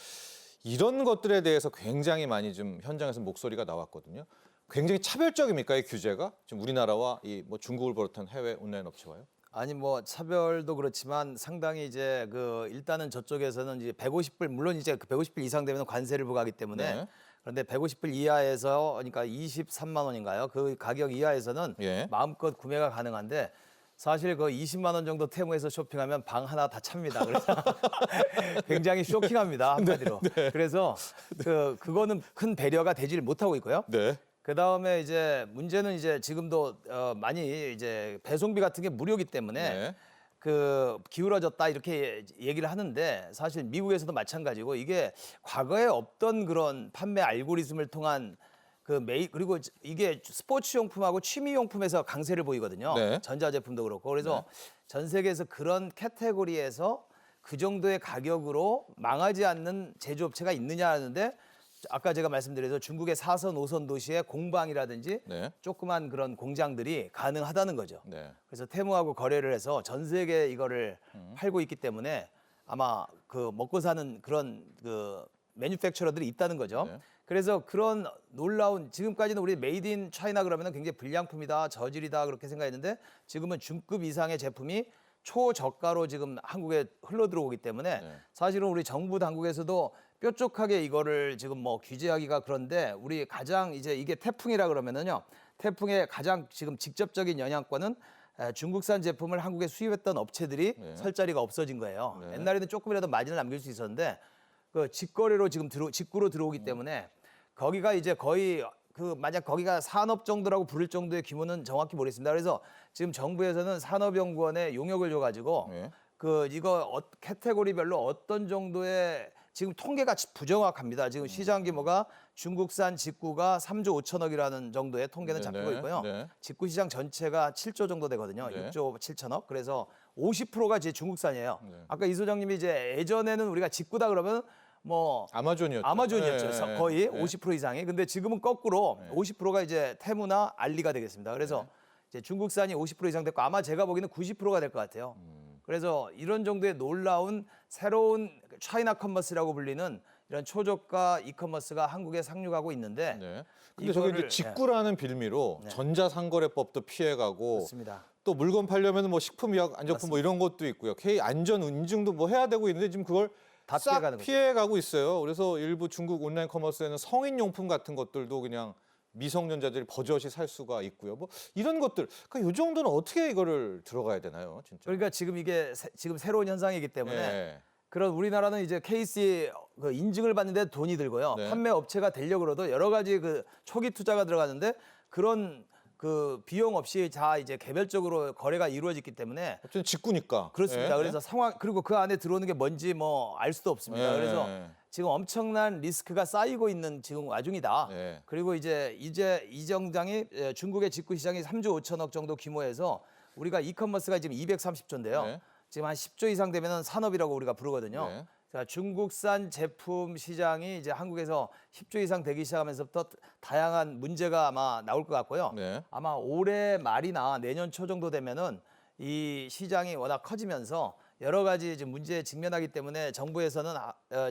이런 것들에 대해서 굉장히 많이 좀 현장에서 목소리가 나왔거든요. 굉장히 차별적입니까, 이 규제가? 지금 우리나라와 이 뭐 중국을 비롯한 해외 온라인 업체와요? 아니 뭐 차별도 그렇지만 상당히 이제 그 일단은 저쪽에서는 이제 150불 물론 이제 그 150불 이상 되면 관세를 부과하기 때문에 네. 그런데 150불 이하에서 그러니까 23만 원인가요? 그 가격 이하에서는 예. 마음껏 구매가 가능한데 사실 그 20만 원 정도 테무에서 쇼핑하면 방 하나 다 찹니다. 그래서 굉장히 쇼킹합니다 한마디로. 그래서 그거는 큰 배려가 되지를 못하고 있고요. 네. 그 다음에 이제 문제는 이제 지금도 많이 이제 배송비 같은 게 무료이기 때문에 네. 그 기울어졌다 이렇게 얘기를 하는데 사실 미국에서도 마찬가지고 이게 과거에 없던 그런 판매 알고리즘을 통한 그리고 이게 스포츠 용품하고 취미 용품에서 강세를 보이거든요. 네. 전자제품도 그렇고 그래서 전 세계에서 그런 캐테고리에서 그 정도의 가격으로 망하지 않는 제조업체가 있느냐 하는데 아까 제가 말씀드려서 중국의 4선, 5선 도시의 공방이라든지 네. 조그만 그런 공장들이 가능하다는 거죠. 네. 그래서 테무하고 거래를 해서 전 세계에 이거를 팔고 있기 때문에 아마 그 먹고 사는 그런 그 매뉴팩처러들이 있다는 거죠. 네. 그래서 그런 놀라운 지금까지는 우리 메이드 인 차이나 그러면 굉장히 불량품이다, 저질이다 그렇게 생각했는데 지금은 중급 이상의 제품이 초저가로 지금 한국에 흘러 들어오기 때문에 네. 사실은 우리 정부 당국에서도 뾰족하게 이거를 지금 뭐 규제하기가 그런데 우리 가장 이제 이게 태풍이라 그러면은요. 태풍의 가장 지금 직접적인 영향권은 중국산 제품을 한국에 수입했던 업체들이 네. 설 자리가 없어진 거예요. 네. 옛날에는 조금이라도 마진을 남길 수 있었는데 그 직거래로 지금 직구로 들어오기 음. 때문에 거기가 이제 거의 만약 거기가 산업 정도라고 부를 정도의 규모는 정확히 모르겠습니다. 그래서 지금 정부에서는 산업연구원에 용역을 줘가지고 네. 이거 카테고리별로 어떤 정도의 지금 통계가 부정확합니다. 지금 시장 규모가 중국산 직구가 3조 5천억이라는 정도의 통계는 네, 잡히고 네, 있고요. 네. 직구 시장 전체가 7조 정도 되거든요. 네. 6조 7천억. 그래서 50%가 이제 중국산이에요. 네. 아까 이 소장님이 이제 예전에는 우리가 직구다 그러면 뭐 아마존이었죠. 아마존이었죠. 네, 거의 네. 50% 이상이. 근데 지금은 거꾸로 50%가 이제 테무나 알리가 되겠습니다. 그래서 이제 중국산이 50% 이상 됐고 아마 제가 보기에는 90%가 될 것 같아요. 그래서 이런 정도의 놀라운 새로운 차이나 커머스라고 불리는 이런 초저가 이커머스가 한국에 상륙하고 있는데 네. 근데 저게 이제 직구라는 빌미로 전자상거래법도 피해가고 그렇습니다. 또 물건 팔려면 뭐 식품의약 안전품 뭐 이런 것도 있고요. K 안전 인증도 뭐 해야 되고 있는데 지금 그걸 다 싹 피해가는 거죠. 피해가고 있어요. 그래서 일부 중국 온라인 커머스에는 성인용품 같은 것들도 그냥 미성년자들이 버젓이 살 수가 있고요. 뭐 이런 것들, 그러니까 이 정도는 어떻게 이거를 들어가야 되나요, 진짜? 그러니까 지금 이게 지금 새로운 현상이기 때문에 예. 그런 우리나라는 이제 KC 그 인증을 받는데 돈이 들고요. 네. 판매 업체가 되려고 그러도 여러 가지 그 초기 투자가 들어가는데 그런 그 비용 없이 다 이제 개별적으로 거래가 이루어졌기 때문에 어쨌든 직구니까. 그렇습니다. 예. 그래서 상황 그리고 그 안에 들어오는 게 뭔지 뭐 알 수도 없습니다. 예. 그래서 지금 엄청난 리스크가 쌓이고 있는 지금 와중이다. 예. 그리고 이제 이 정장이 중국의 직구 시장이 3조 5천억 정도 규모에서 우리가 이커머스가 지금 230조인데요. 네. 지금 한 10조 이상 되면은 산업이라고 우리가 부르거든요. 네. 자, 중국산 제품 시장이 이제 한국에서 10조 이상 되기 시작하면서부터 다양한 문제가 아마 나올 것 같고요. 네. 아마 올해 말이나 내년 초 정도 되면은 이 시장이 워낙 커지면서 여러 가지 지금 문제에 직면하기 때문에 정부에서는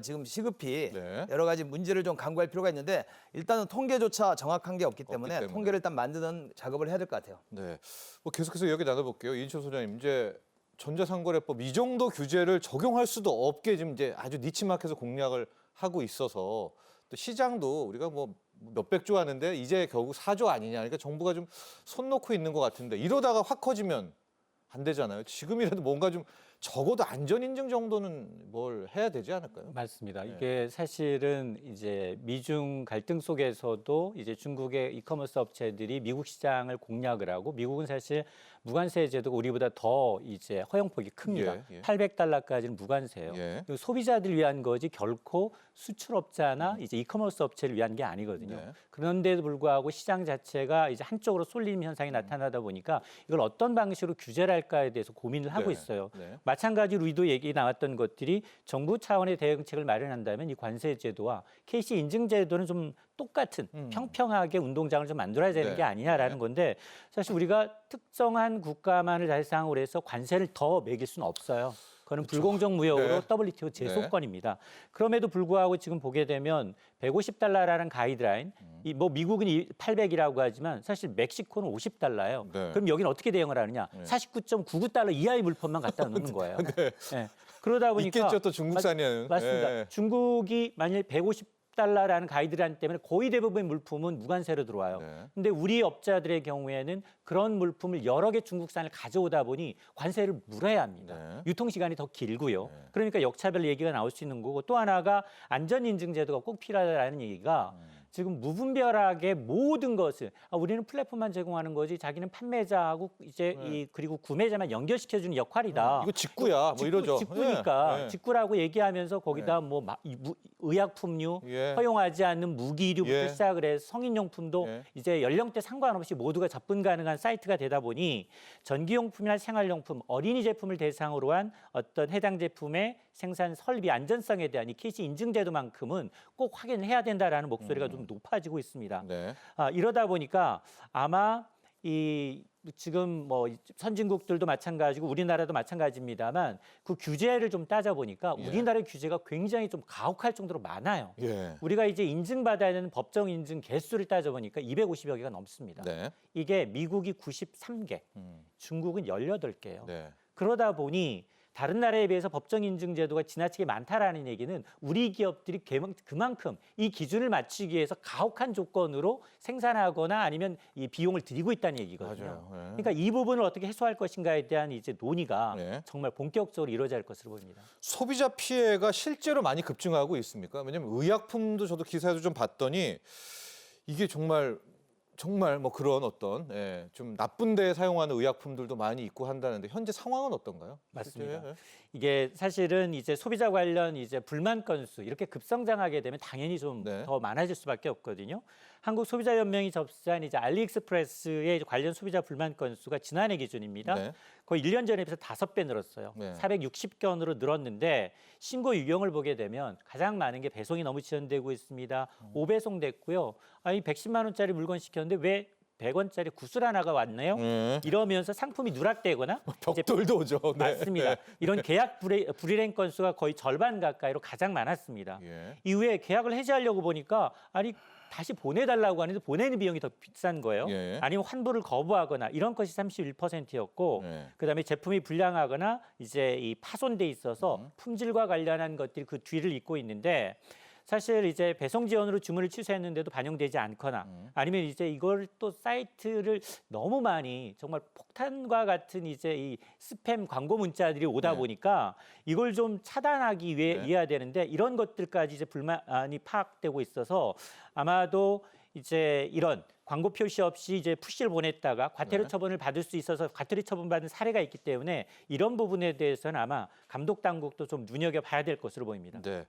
지금 시급히 네. 여러 가지 문제를 좀 강구할 필요가 있는데 일단은 통계조차 정확한 게 없기 때문에 때문에. 통계를 일단 만드는 작업을 해야 될 것 같아요. 네. 뭐 계속해서 이야기 나눠볼게요. 이인철 소장님, 이제 전자상거래법 이 정도 규제를 적용할 수도 없게 지금 이제 아주 니치마켓에서 공략을 하고 있어서 또 시장도 우리가 뭐 몇백 조 하는데 이제 결국 4조 아니냐. 그러니까 정부가 좀 손 놓고 있는 것 같은데 이러다가 확 커지면 안 되잖아요. 지금이라도 뭔가 좀 적어도 안전인증 정도는 뭘 해야 되지 않을까요? 맞습니다. 네. 이게 사실은 이제 미중 갈등 속에서도 이제 중국의 이커머스 업체들이 미국 시장을 공략을 하고 미국은 사실 무관세 제도가 우리보다 더 이제 허용폭이 큽니다. 예, 예. 800달러까지는 무관세예요. 예. 그리고 소비자들 위한 거지 결코 수출업자나 이제 이커머스 업체를 위한 게 아니거든요. 네. 그런데도 불구하고 시장 자체가 이제 한쪽으로 쏠리는 현상이 나타나다 보니까 이걸 어떤 방식으로 규제를 할까에 대해서 고민을 하고 네. 있어요. 네. 마찬가지로 우리도 얘기 나왔던 것들이 정부 차원의 대응책을 마련한다면 이 관세 제도와 KC 인증 제도는 좀 똑같은 평평하게 운동장을 좀 만들어야 되는 네. 게 아니냐라는 네. 건데 사실 우리가 특정한 국가만을 대상으로 해서 관세를 더 매길 수는 없어요. 그거는 불공정 무역으로 네. WTO 제소권입니다. 그럼에도 불구하고 지금 보게 되면 150달러라는 가이드라인, 이 뭐 미국은 800이라고 하지만 사실 멕시코는 50달러예요. 네. 그럼 여기는 어떻게 대응을 하느냐? 49.99달러 이하의 물품만 갖다 놓는 거예요. 네. 그러다 보니까 있겠죠, 또 중국산이는. 맞습니다. 예. 중국이 만일 150달러라는 가이드라인 때문에 거의 대부분의 물품은 무관세로 들어와요. 네. 근데 우리 업자들의 경우에는 그런 물품을 여러 개 중국산을 가져오다 보니 관세를 물어야 합니다. 네. 유통 시간이 더 길고요. 그러니까 역차별 얘기가 나올 수 있는 거고 또 하나가 안전 인증 제도가 꼭 필요하다는 얘기가 지금 무분별하게 모든 것을 우리는 플랫폼만 제공하는 거지 자기는 판매자하고 이제 그리고 구매자만 연결시켜주는 역할이다. 이거 직구야, 뭐 이러죠. 직구니까 예. 직구라고 얘기하면서 거기다 뭐 의약품류, 예. 허용하지 않는 무기류부터 예. 시작을 해서 성인용품도 예. 이제 연령대 상관없이 모두가 접근 가능한 사이트가 되다 보니 전기용품이나 생활용품, 어린이 제품을 대상으로 한 어떤 해당 제품의 생산 설비 안전성에 대한 이 KC 인증 제도만큼은 꼭 확인을 해야 된다라는 목소리가 좀 높아지고 있습니다. 네. 이러다 보니까 아마 이 지금 뭐 선진국들도 마찬가지고 우리나라도 마찬가지입니다만 그 규제를 좀 따져보니까 예. 우리나라의 규제가 굉장히 좀 가혹할 정도로 많아요. 예. 우리가 이제 인증받아야 되는 법정 인증 개수를 따져보니까 250여 개가 넘습니다. 네. 이게 미국이 93개, 중국은 18개예요. 네. 그러다 보니 다른 나라에 비해서 법정 인증 제도가 지나치게 많다라는 얘기는 우리 기업들이 그만큼 이 기준을 맞추기 위해서 가혹한 조건으로 생산하거나 아니면 이 비용을 들이고 있다는 얘기거든요. 맞아요. 예. 그러니까 이 부분을 어떻게 해소할 것인가에 대한 이제 논의가 네. 정말 본격적으로 이루어져야 할 것으로 보입니다. 소비자 피해가 실제로 많이 급증하고 있습니까? 왜냐하면 의약품도 저도 기사에서 좀 봤더니 이게 정말 뭐 그런 어떤 좀 나쁜 데 사용하는 의약품들도 많이 있고 한다는데 현재 상황은 어떤가요? 맞습니다. 실제? 이게 사실은 이제 소비자 관련 이제 불만 건수 이렇게 급성장하게 되면 당연히 좀 네. 더 많아질 수밖에 없거든요. 한국 소비자 연맹이 접수한 이제 알리익스프레스의 관련 소비자 불만 건수가 지난해 기준입니다. 네. 거의 1년 전에 비해서 5배 늘었어요. 네. 460건으로 늘었는데 신고 유형을 보게 되면 가장 많은 게 배송이 너무 지연되고 있습니다. 5배송 됐고요. 아니 110만 원짜리 물건 시켰는데 왜 100원짜리 구슬 하나가 왔네요. 이러면서 상품이 누락되거나 이제 벽돌도 오죠. 네. 맞습니다. 이런 계약 불이행 건수가 거의 절반 가까이로 가장 많았습니다. 예. 이후에 계약을 해지하려고 보니까 아니 다시 보내달라고 하는데 보내는 비용이 더 비싼 거예요. 예. 아니면 환불을 거부하거나 이런 것이 31%였고 네. 그다음에 제품이 불량하거나 이제 이 파손돼 있어서 품질과 관련한 것들이 그 뒤를 잇고 있는데 사실 이제 배송 지연으로 주문을 취소했는데도 반영되지 않거나 아니면 이제 이걸 또 사이트를 너무 많이 정말 폭탄과 같은 이제 이 스팸 광고 문자들이 오다 네. 보니까 이걸 좀 차단하기 위해 네. 해야 되는데 이런 것들까지 이제 불만이 파악되고 있어서 아마도 이제 이런 광고 표시 없이 이제 푸시를 보냈다가 과태료 네. 처분을 받을 수 있어서 과태료 처분받은 사례가 있기 때문에 이런 부분에 대해서는 아마 감독 당국도 좀 눈여겨봐야 될 것으로 보입니다. 네.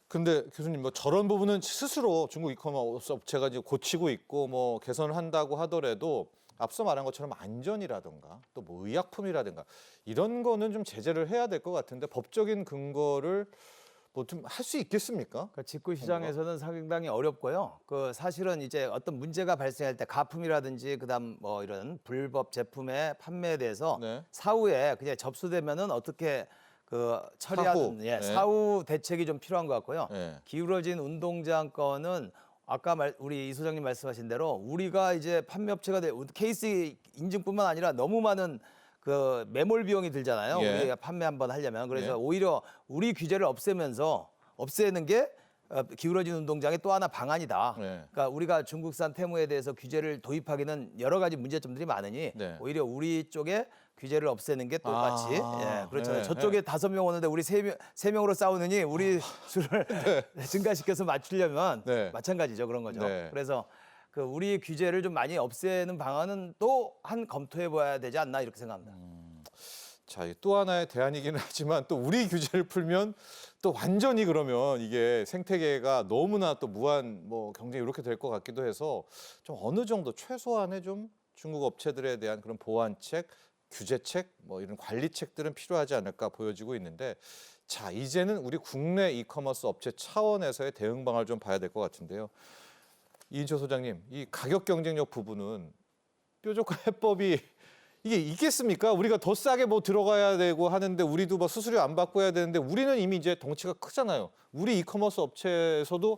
근데 교수님 뭐 저런 부분은 스스로 중국 이커머스 업체가 이제 고치고 있고 뭐 개선을 한다고 하더라도 앞서 말한 것처럼 안전이라든가 또 뭐 의약품이라든가 이런 거는 좀 제재를 해야 될 것 같은데 법적인 근거를 뭐 좀 할 수 있겠습니까? 그러니까 직구 시장에서는 상당히 어렵고요. 그 사실은 이제 어떤 문제가 발생할 때 가품이라든지 그다음 뭐 이런 불법 제품의 판매에 대해서 네. 사후에 그냥 접수되면은 어떻게 그 처리하는 사후. 네. 사후 대책이 좀 필요한 것 같고요. 네. 기울어진 운동장 건은 아까 우리 이 소장님 말씀하신 대로 우리가 이제 판매업체가 케이스 인증뿐만 아니라 너무 많은 그 매몰 비용이 들잖아요. 예. 우리가 판매 한번 하려면 그래서 예. 오히려 우리 규제를 없애는 게 기울어진 운동장의 또 하나 방안이다. 네. 그러니까 우리가 중국산 테무에 대해서 규제를 도입하기는 여러 가지 문제점들이 많으니 네. 오히려 우리 쪽에 규제를 없애는 게 똑같이 그렇잖아요. 네, 저쪽에 5명 오는데 우리 세 명으로 싸우느니 우리 수를 증가시켜서 맞추려면 네. 마찬가지죠. 그런 거죠. 네. 그래서 그 우리 규제를 좀 많이 없애는 방안은 또 한 검토해 봐야 되지 않나 이렇게 생각합니다. 자, 또 하나의 대안이기는 하지만 또 우리 규제를 풀면 또 완전히 그러면 이게 생태계가 너무나 또 무한 뭐 경쟁이 이렇게 될 것 같기도 해서 좀 어느 정도 최소한의 좀 중국 업체들에 대한 그런 보완책, 규제책, 뭐 이런 관리책들은 필요하지 않을까 보여지고 있는데 자, 이제는 우리 국내 이커머스 업체 차원에서의 대응 방안을 좀 봐야 될 것 같은데요. 이인철 소장님, 이 가격 경쟁력 부분은 뾰족한 해법이 이게 있겠습니까? 우리가 더 싸게 뭐 들어가야 되고 하는데 우리도 뭐 수수료 안 받고 해야 되는데 우리는 이미 이제 덩치가 크잖아요. 우리 이커머스 업체에서도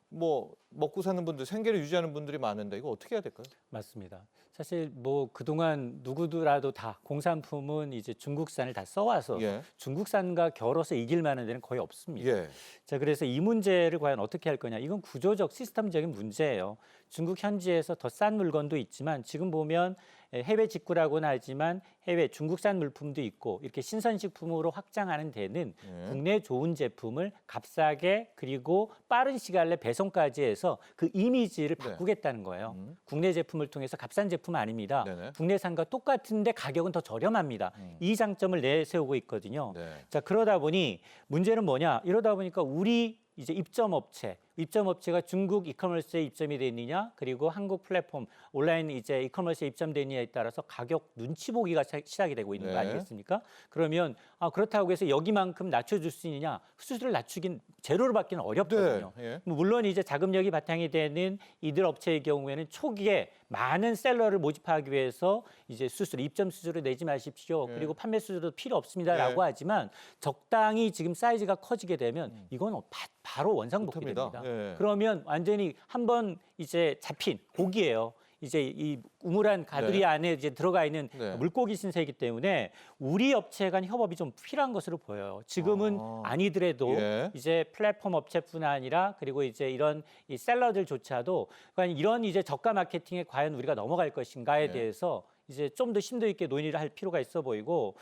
뭐 먹고 사는 분들, 생계를 유지하는 분들이 많은데 이거 어떻게 해야 될까요? 맞습니다. 사실 뭐 그동안 누구더라도 다 공산품은 이제 중국산을 다 써와서 예. 중국산과 겨뤄서 이길 만한 데는 거의 없습니다. 예. 자, 그래서 이 문제를 과연 어떻게 할 거냐? 이건 구조적 시스템적인 문제예요. 중국 현지에서 더 싼 물건도 있지만 지금 보면 해외 직구라고는 하지만 해외 중국산 물품도 있고 이렇게 신선식품으로 확장하는 데는 국내 좋은 제품을 값싸게 그리고 빠른 시간 내 배송까지 해서 그 이미지를 네. 바꾸겠다는 거예요. 국내 제품을 통해서 값싼 제품 아닙니다. 네네. 국내산과 똑같은데 가격은 더 저렴합니다. 이 장점을 내세우고 있거든요. 네. 자, 그러다 보니 문제는 뭐냐? 이러다 보니까 우리 이제 입점업체가 중국 이커머스에 입점이 되느냐, 그리고 한국 플랫폼 온라인 이제 이커머스에 입점되느냐에 따라서 가격 눈치 보기가 시작이 되고 있는 거 네. 아니겠습니까? 그러면 그렇다고 해서 여기만큼 낮춰줄 수 있느냐? 수수료를 낮추긴 제로로 받기는 어렵거든요. 네. 예. 물론 이제 자금력이 바탕이 되는 이들 업체의 경우에는 초기에 많은 셀러를 모집하기 위해서 이제 입점 수수료 내지 마십시오. 예. 그리고 판매 수수료도 필요 없습니다라고 예. 하지만 적당히 지금 사이즈가 커지게 되면 이건 바로 원상복귀됩니다. 예. 그러면 완전히 한번 이제 잡힌 고기예요. 이제 이 우물한 가두리 네. 안에 이제 들어가 있는 네. 물고기 신세이기 때문에 우리 업체 간 협업이 좀 필요한 것으로 보여요. 지금은 아니더라도 예. 이제 플랫폼 업체뿐 아니라 그리고 이제 이런 이 셀러들조차도 과연 이런 이제 저가 마케팅에 과연 우리가 넘어갈 것인가에 네. 대해서 이제 좀 더 심도 있게 논의를 할 필요가 있어 보이고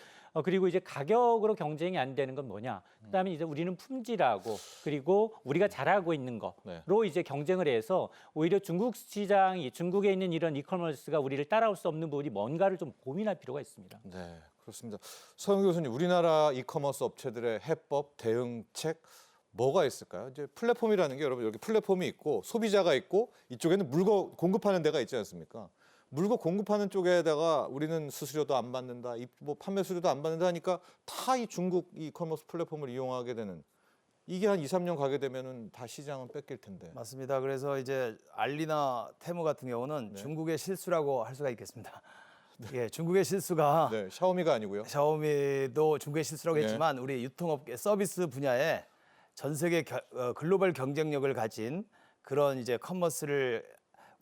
그리고 이제 가격으로 경쟁이 안 되는 건 뭐냐? 그다음에 이제 우리는 품질하고 그리고 우리가 잘하고 있는 거로 네. 이제 경쟁을 해서 오히려 중국 시장이 중국에 있는 이런 이커머스가 우리를 따라올 수 없는 부분이 뭔가를 좀 고민할 필요가 있습니다. 네, 그렇습니다. 서영 교수님, 우리나라 이커머스 업체들의 해법, 대응책 뭐가 있을까요? 이제 플랫폼이라는 게 여러분 여기 플랫폼이 있고 소비자가 있고 이쪽에는 물건 공급하는 데가 있지 않습니까? 물건 공급하는 쪽에다가 우리는 수수료도 안 받는다, 뭐 판매 수수료도 안 받는다 하니까 다 이 중국 이커머스 플랫폼을 이용하게 되는 이게 한 2, 3년 가게 되면은 다 시장은 뺏길 텐데. 맞습니다. 그래서 이제 알리나 테무 같은 경우는 중국의 실수라고 할 수가 있겠습니다. 예, 중국의 실수가 네, 샤오미가 아니고요. 샤오미도 중국의 실수라고 네. 했지만 우리 유통업계 서비스 분야에 전 세계 글로벌 경쟁력을 가진 그런 이제 커머스를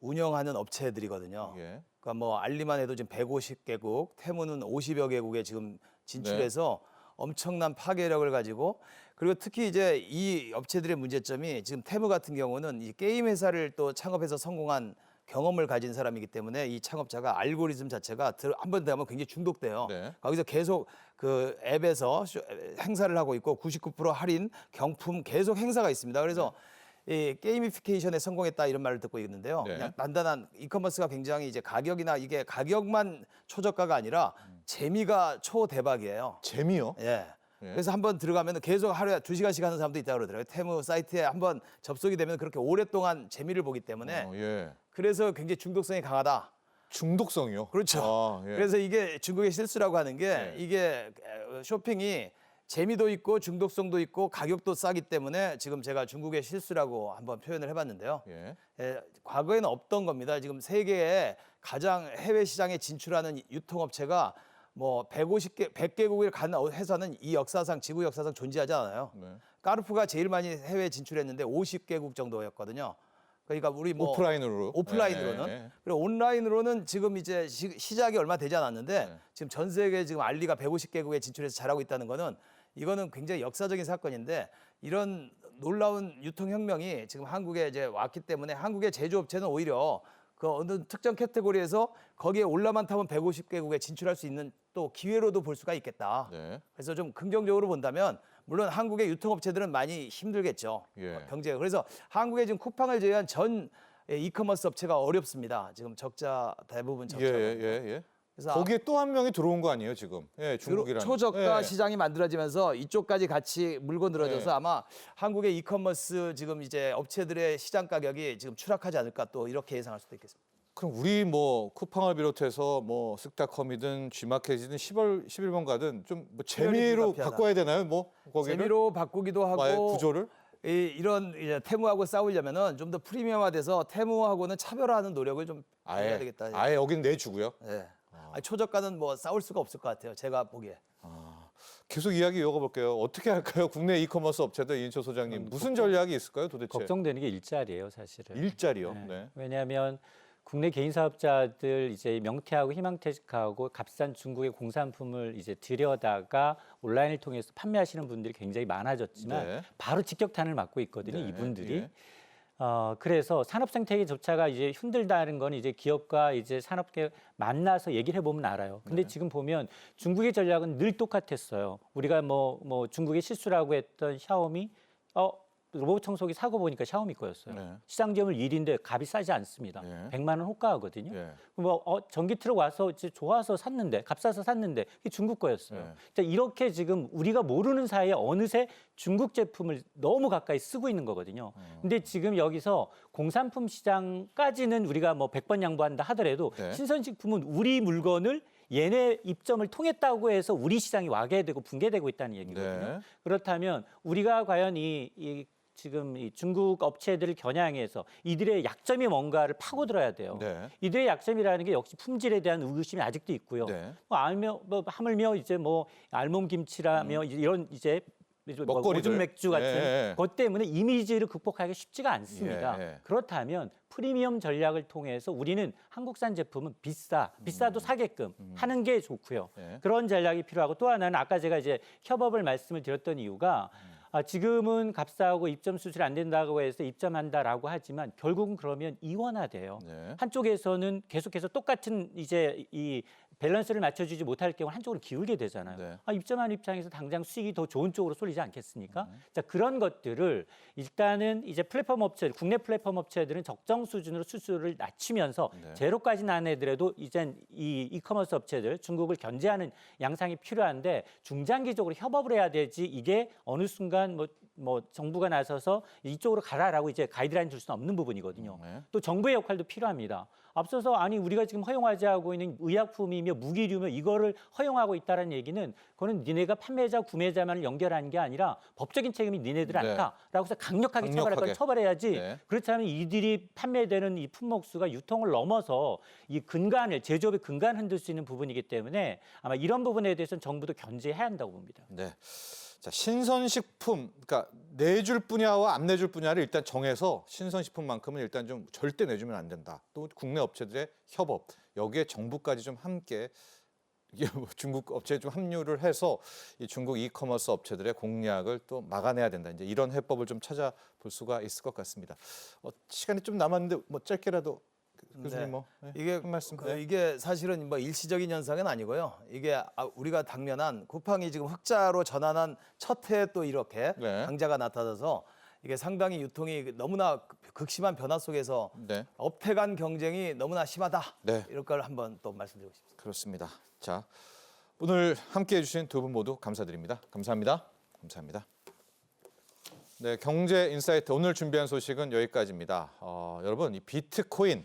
운영하는 업체들이거든요. 예. 그러니까 뭐 알리만 해도 지금 150개국, 테무는 50여 개국에 지금 진출해서 엄청난 파괴력을 가지고 그리고 특히 이제 이 업체들의 문제점이 지금 테무 같은 경우는 이 게임 회사를 또 창업해서 성공한 경험을 가진 사람이기 때문에 이 창업자가 알고리즘 자체가 한번 들어가면 굉장히 중독돼요. 네. 거기서 계속 그 앱에서 행사를 하고 있고 99% 할인, 경품 계속 행사가 있습니다. 그래서 이 게이미피케이션에 성공했다 이런 말을 듣고 있는데요. 네. 그냥 단단한 이커머스가 굉장히 이제 가격이나 이게 가격만 초저가가 아니라 재미가 초대박이에요. 재미요? 예. 예. 그래서 한번 들어가면 계속 하루에 2시간씩 하는 사람도 있다고 그러더라고요. 테무 사이트에 한번 접속이 되면 그렇게 오랫동안 재미를 보기 때문에 예. 그래서 굉장히 중독성이 강하다. 중독성이요? 그렇죠. 아, 예. 그래서 이게 중국의 실수라고 하는 게 네. 이게 쇼핑이 재미도 있고 중독성도 있고 가격도 싸기 때문에 지금 제가 중국의 실수라고 한번 표현을 해봤는데요. 예. 과거에는 없던 겁니다. 지금 세계에 가장 해외 시장에 진출하는 유통업체가 뭐 100개국을 간 회사는 이 역사상 지구 역사상 존재하지 않아요. 네. 까르푸가 제일 많이 해외 진출했는데 50개국 정도였거든요. 그러니까 우리 뭐 오프라인으로. 오프라인으로는 예, 예. 그리고 온라인으로는 지금 이제 시작이 얼마 되지 않았는데 네. 지금 전 세계 지금 알리가 150개국에 진출해서 잘하고 있다는 거는 이거는 굉장히 역사적인 사건인데 이런 놀라운 유통혁명이 지금 한국에 이제 왔기 때문에 한국의 제조업체는 오히려 그 어느 특정 카테고리에서 거기에 올라만 타면 150개국에 진출할 수 있는 또 기회로도 볼 수가 있겠다. 네. 그래서 좀 긍정적으로 본다면 물론 한국의 유통업체들은 많이 힘들겠죠. 예. 경제가. 그래서 한국에 지금 쿠팡을 제외한 전 이커머스 업체가 어렵습니다. 지금 적자 대부분 적자. 예. 그래서 거기에 또 한 명이 들어온 거 아니에요, 지금? 예, 중국이라는. 초저가 예. 시장이 만들어지면서 이쪽까지 같이 물고 늘어져서 네. 아마 한국의 이커머스 지금 이제 업체들의 시장 가격이 지금 추락하지 않을까 또 이렇게 예상할 수도 있겠습니다. 그럼 우리 뭐 쿠팡을 비롯해서 뭐 쓱닷컴이든 G마켓이든 11번 가든 좀 뭐 재미로 불가피하다. 바꿔야 되나요? 뭐 거기를? 재미로 바꾸기도 와의 하고 구조를? 이런 이제 테무하고 싸우려면은 좀 더 프리미엄화돼서 테무하고는 차별화하는 노력을 좀 해야 되겠다. 아예 여긴 내주고요. 예. 아니, 초저가는 뭐 싸울 수가 없을 것 같아요. 제가 보기에. 계속 이야기 이어가 볼게요. 어떻게 할까요? 국내 이커머스 업체들 이인철 소장님 무슨 전략이 있을까요, 도대체? 걱정되는 게 일자리예요, 사실은. 일자리요. 네. 네. 왜냐하면 국내 개인 사업자들 이제 명태하고 희망퇴직하고 값싼 중국의 공산품을 이제 들여다가 온라인을 통해서 판매하시는 분들이 굉장히 많아졌지만 네. 바로 직격탄을 맞고 있거든요, 네, 이분들이. 예. 그래서 산업 생태계조차가 이제 힘들다는 건 이제 기업과 이제 산업계 만나서 얘기를 해보면 알아요. 근데 지금 보면 중국의 전략은 늘 똑같았어요. 우리가 뭐 중국의 실수라고 했던 샤오미, 로봇 청소기 사고 보니까 샤오미 거였어요. 네. 시장 점유율 1위인데 값이 싸지 않습니다. 네. 100만 원 호가거든요. 예. 전기 트럭 와서 이제 좋아서 샀는데 값 싸서 샀는데 이게 중국 거였어요. 네. 자, 이렇게 지금 우리가 모르는 사이에 어느새 중국 제품을 너무 가까이 쓰고 있는 거거든요. 근데 지금 여기서 공산품 시장까지는 우리가 뭐 100번 양보한다 하더라도 네. 신선식품은 우리 물건을 얘네 입점을 통했다고 해서 우리 시장이 와해되고 붕괴되고 있다는 얘기거든요. 네. 그렇다면 우리가 과연 지금 이 중국 업체들을 겨냥해서 이들의 약점이 뭔가를 파고들어야 돼요. 네. 이들의 약점이라는 게 역시 품질에 대한 의구심이 아직도 있고요. 네. 하물며 이제 뭐 알몸 김치라며 이런 이제 먹거리들. 오줌 맥주 같은 예. 것 때문에 이미지를 극복하기 쉽지가 않습니다. 예. 그렇다면 프리미엄 전략을 통해서 우리는 한국산 제품은 비싸도 사게끔 하는 게 좋고요. 예. 그런 전략이 필요하고 또 하나는 아까 제가 이제 협업을 말씀을 드렸던 이유가 지금은 값싸고 입점 수출이 안 된다고 해서 입점한다라고 하지만 결국은 그러면 이원화돼요. 네. 한쪽에서는 계속해서 똑같은 이제 이 밸런스를 맞춰주지 못할 경우 한쪽으로 기울게 되잖아요. 네. 입점한 입장에서 당장 수익이 더 좋은 쪽으로 쏠리지 않겠습니까? 자, 그런 것들을 일단은 이제 플랫폼 업체들, 국내 플랫폼 업체들은 적정 수준으로 수수료를 낮추면서 네. 제로까지는 안 해더라도 이젠 이 이커머스 업체들 중국을 견제하는 양상이 필요한데 중장기적으로 협업을 해야 되지 이게 어느 순간 뭐 정부가 나서서 이쪽으로 가라라고 이제 가이드라인 줄 수는 없는 부분이거든요. 네. 또 정부의 역할도 필요합니다. 앞서서 아니 우리가 지금 허용하지 않고 있는 의약품이며 무기류며 이거를 허용하고 있다는 얘기는 그거는 니네가 판매자 구매자만을 연결하는 게 아니라 법적인 책임이 니네들 네. 않다라고 해서 강력하게 처벌할 건 강력하게. 처벌해야지. 네. 그렇다면 이들이 판매되는 이 품목수가 유통을 넘어서 이 근간을 제조업의 근간 흔들 수 있는 부분이기 때문에 아마 이런 부분에 대해서는 정부도 견제해야 한다고 봅니다. 네. 자, 신선식품, 그러니까 내줄 분야와 안 내줄 분야를 일단 정해서 신선식품만큼은 일단 좀 절대 내주면 안 된다. 또 국내 업체들의 협업, 여기에 정부까지 좀 함께 이게 뭐 중국 업체에 좀 합류를 해서 이 중국 이커머스 업체들의 공략을 또 막아내야 된다. 이제 이런 해법을 좀 찾아볼 수가 있을 것 같습니다. 시간이 좀 남았는데 뭐 짧게라도 교수님 네. 뭐 이게 한 말씀. 이게 사실은 뭐 일시적인 현상은 아니고요. 이게 우리가 당면한 쿠팡이 지금 흑자로 전환한 첫 해에 또 이렇게 네. 강자가 나타나서 이게 상당히 유통이 너무나 극심한 변화 속에서 네. 업태 간 경쟁이 너무나 심하다. 네. 이럴 걸 한번 또 말씀드리고 싶습니다. 그렇습니다. 자, 오늘 함께해 주신 두 분 모두 감사드립니다. 감사합니다. 감사합니다. 네, 경제 인사이트 오늘 준비한 소식은 여기까지입니다. 여러분, 이 비트코인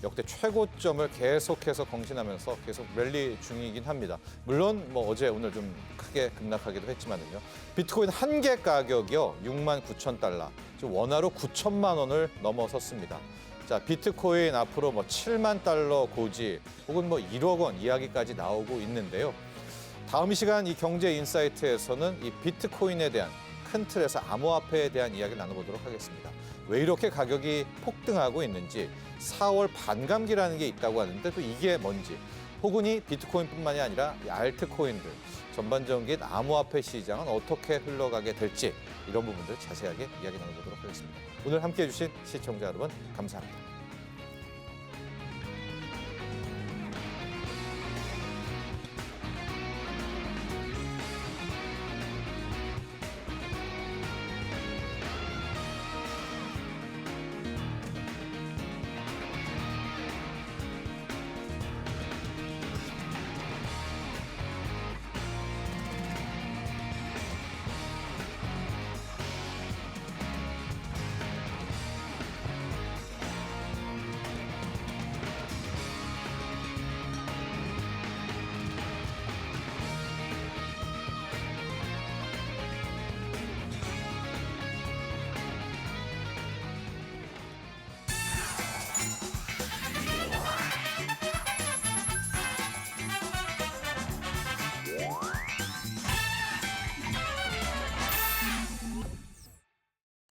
역대 최고점을 계속해서更신하면서 계속 랠리 중이긴 합니다. 물론 뭐 어제 오늘 좀 크게 급락하기도 했지만은요. 비트코인 한 개 가격이요 69,000달러, 즉 원화로 9천만 원을 넘어섰습니다. 자, 비트코인 앞으로 뭐 7만 달러 고지 혹은 뭐 1억 원 이야기까지 나오고 있는데요. 다음 시간 이 경제 인사이트에서는 이 비트코인에 대한 큰 틀에서 암호화폐에 대한 이야기를 나눠보도록 하겠습니다. 왜 이렇게 가격이 폭등하고 있는지, 4월 반감기라는 게 있다고 하는데 또 이게 뭔지, 혹은 이 비트코인뿐만이 아니라 이 알트코인들, 전반적인 암호화폐 시장은 어떻게 흘러가게 될지 이런 부분들 자세하게 이야기 나눠보도록 하겠습니다. 오늘 함께해 주신 시청자 여러분 감사합니다.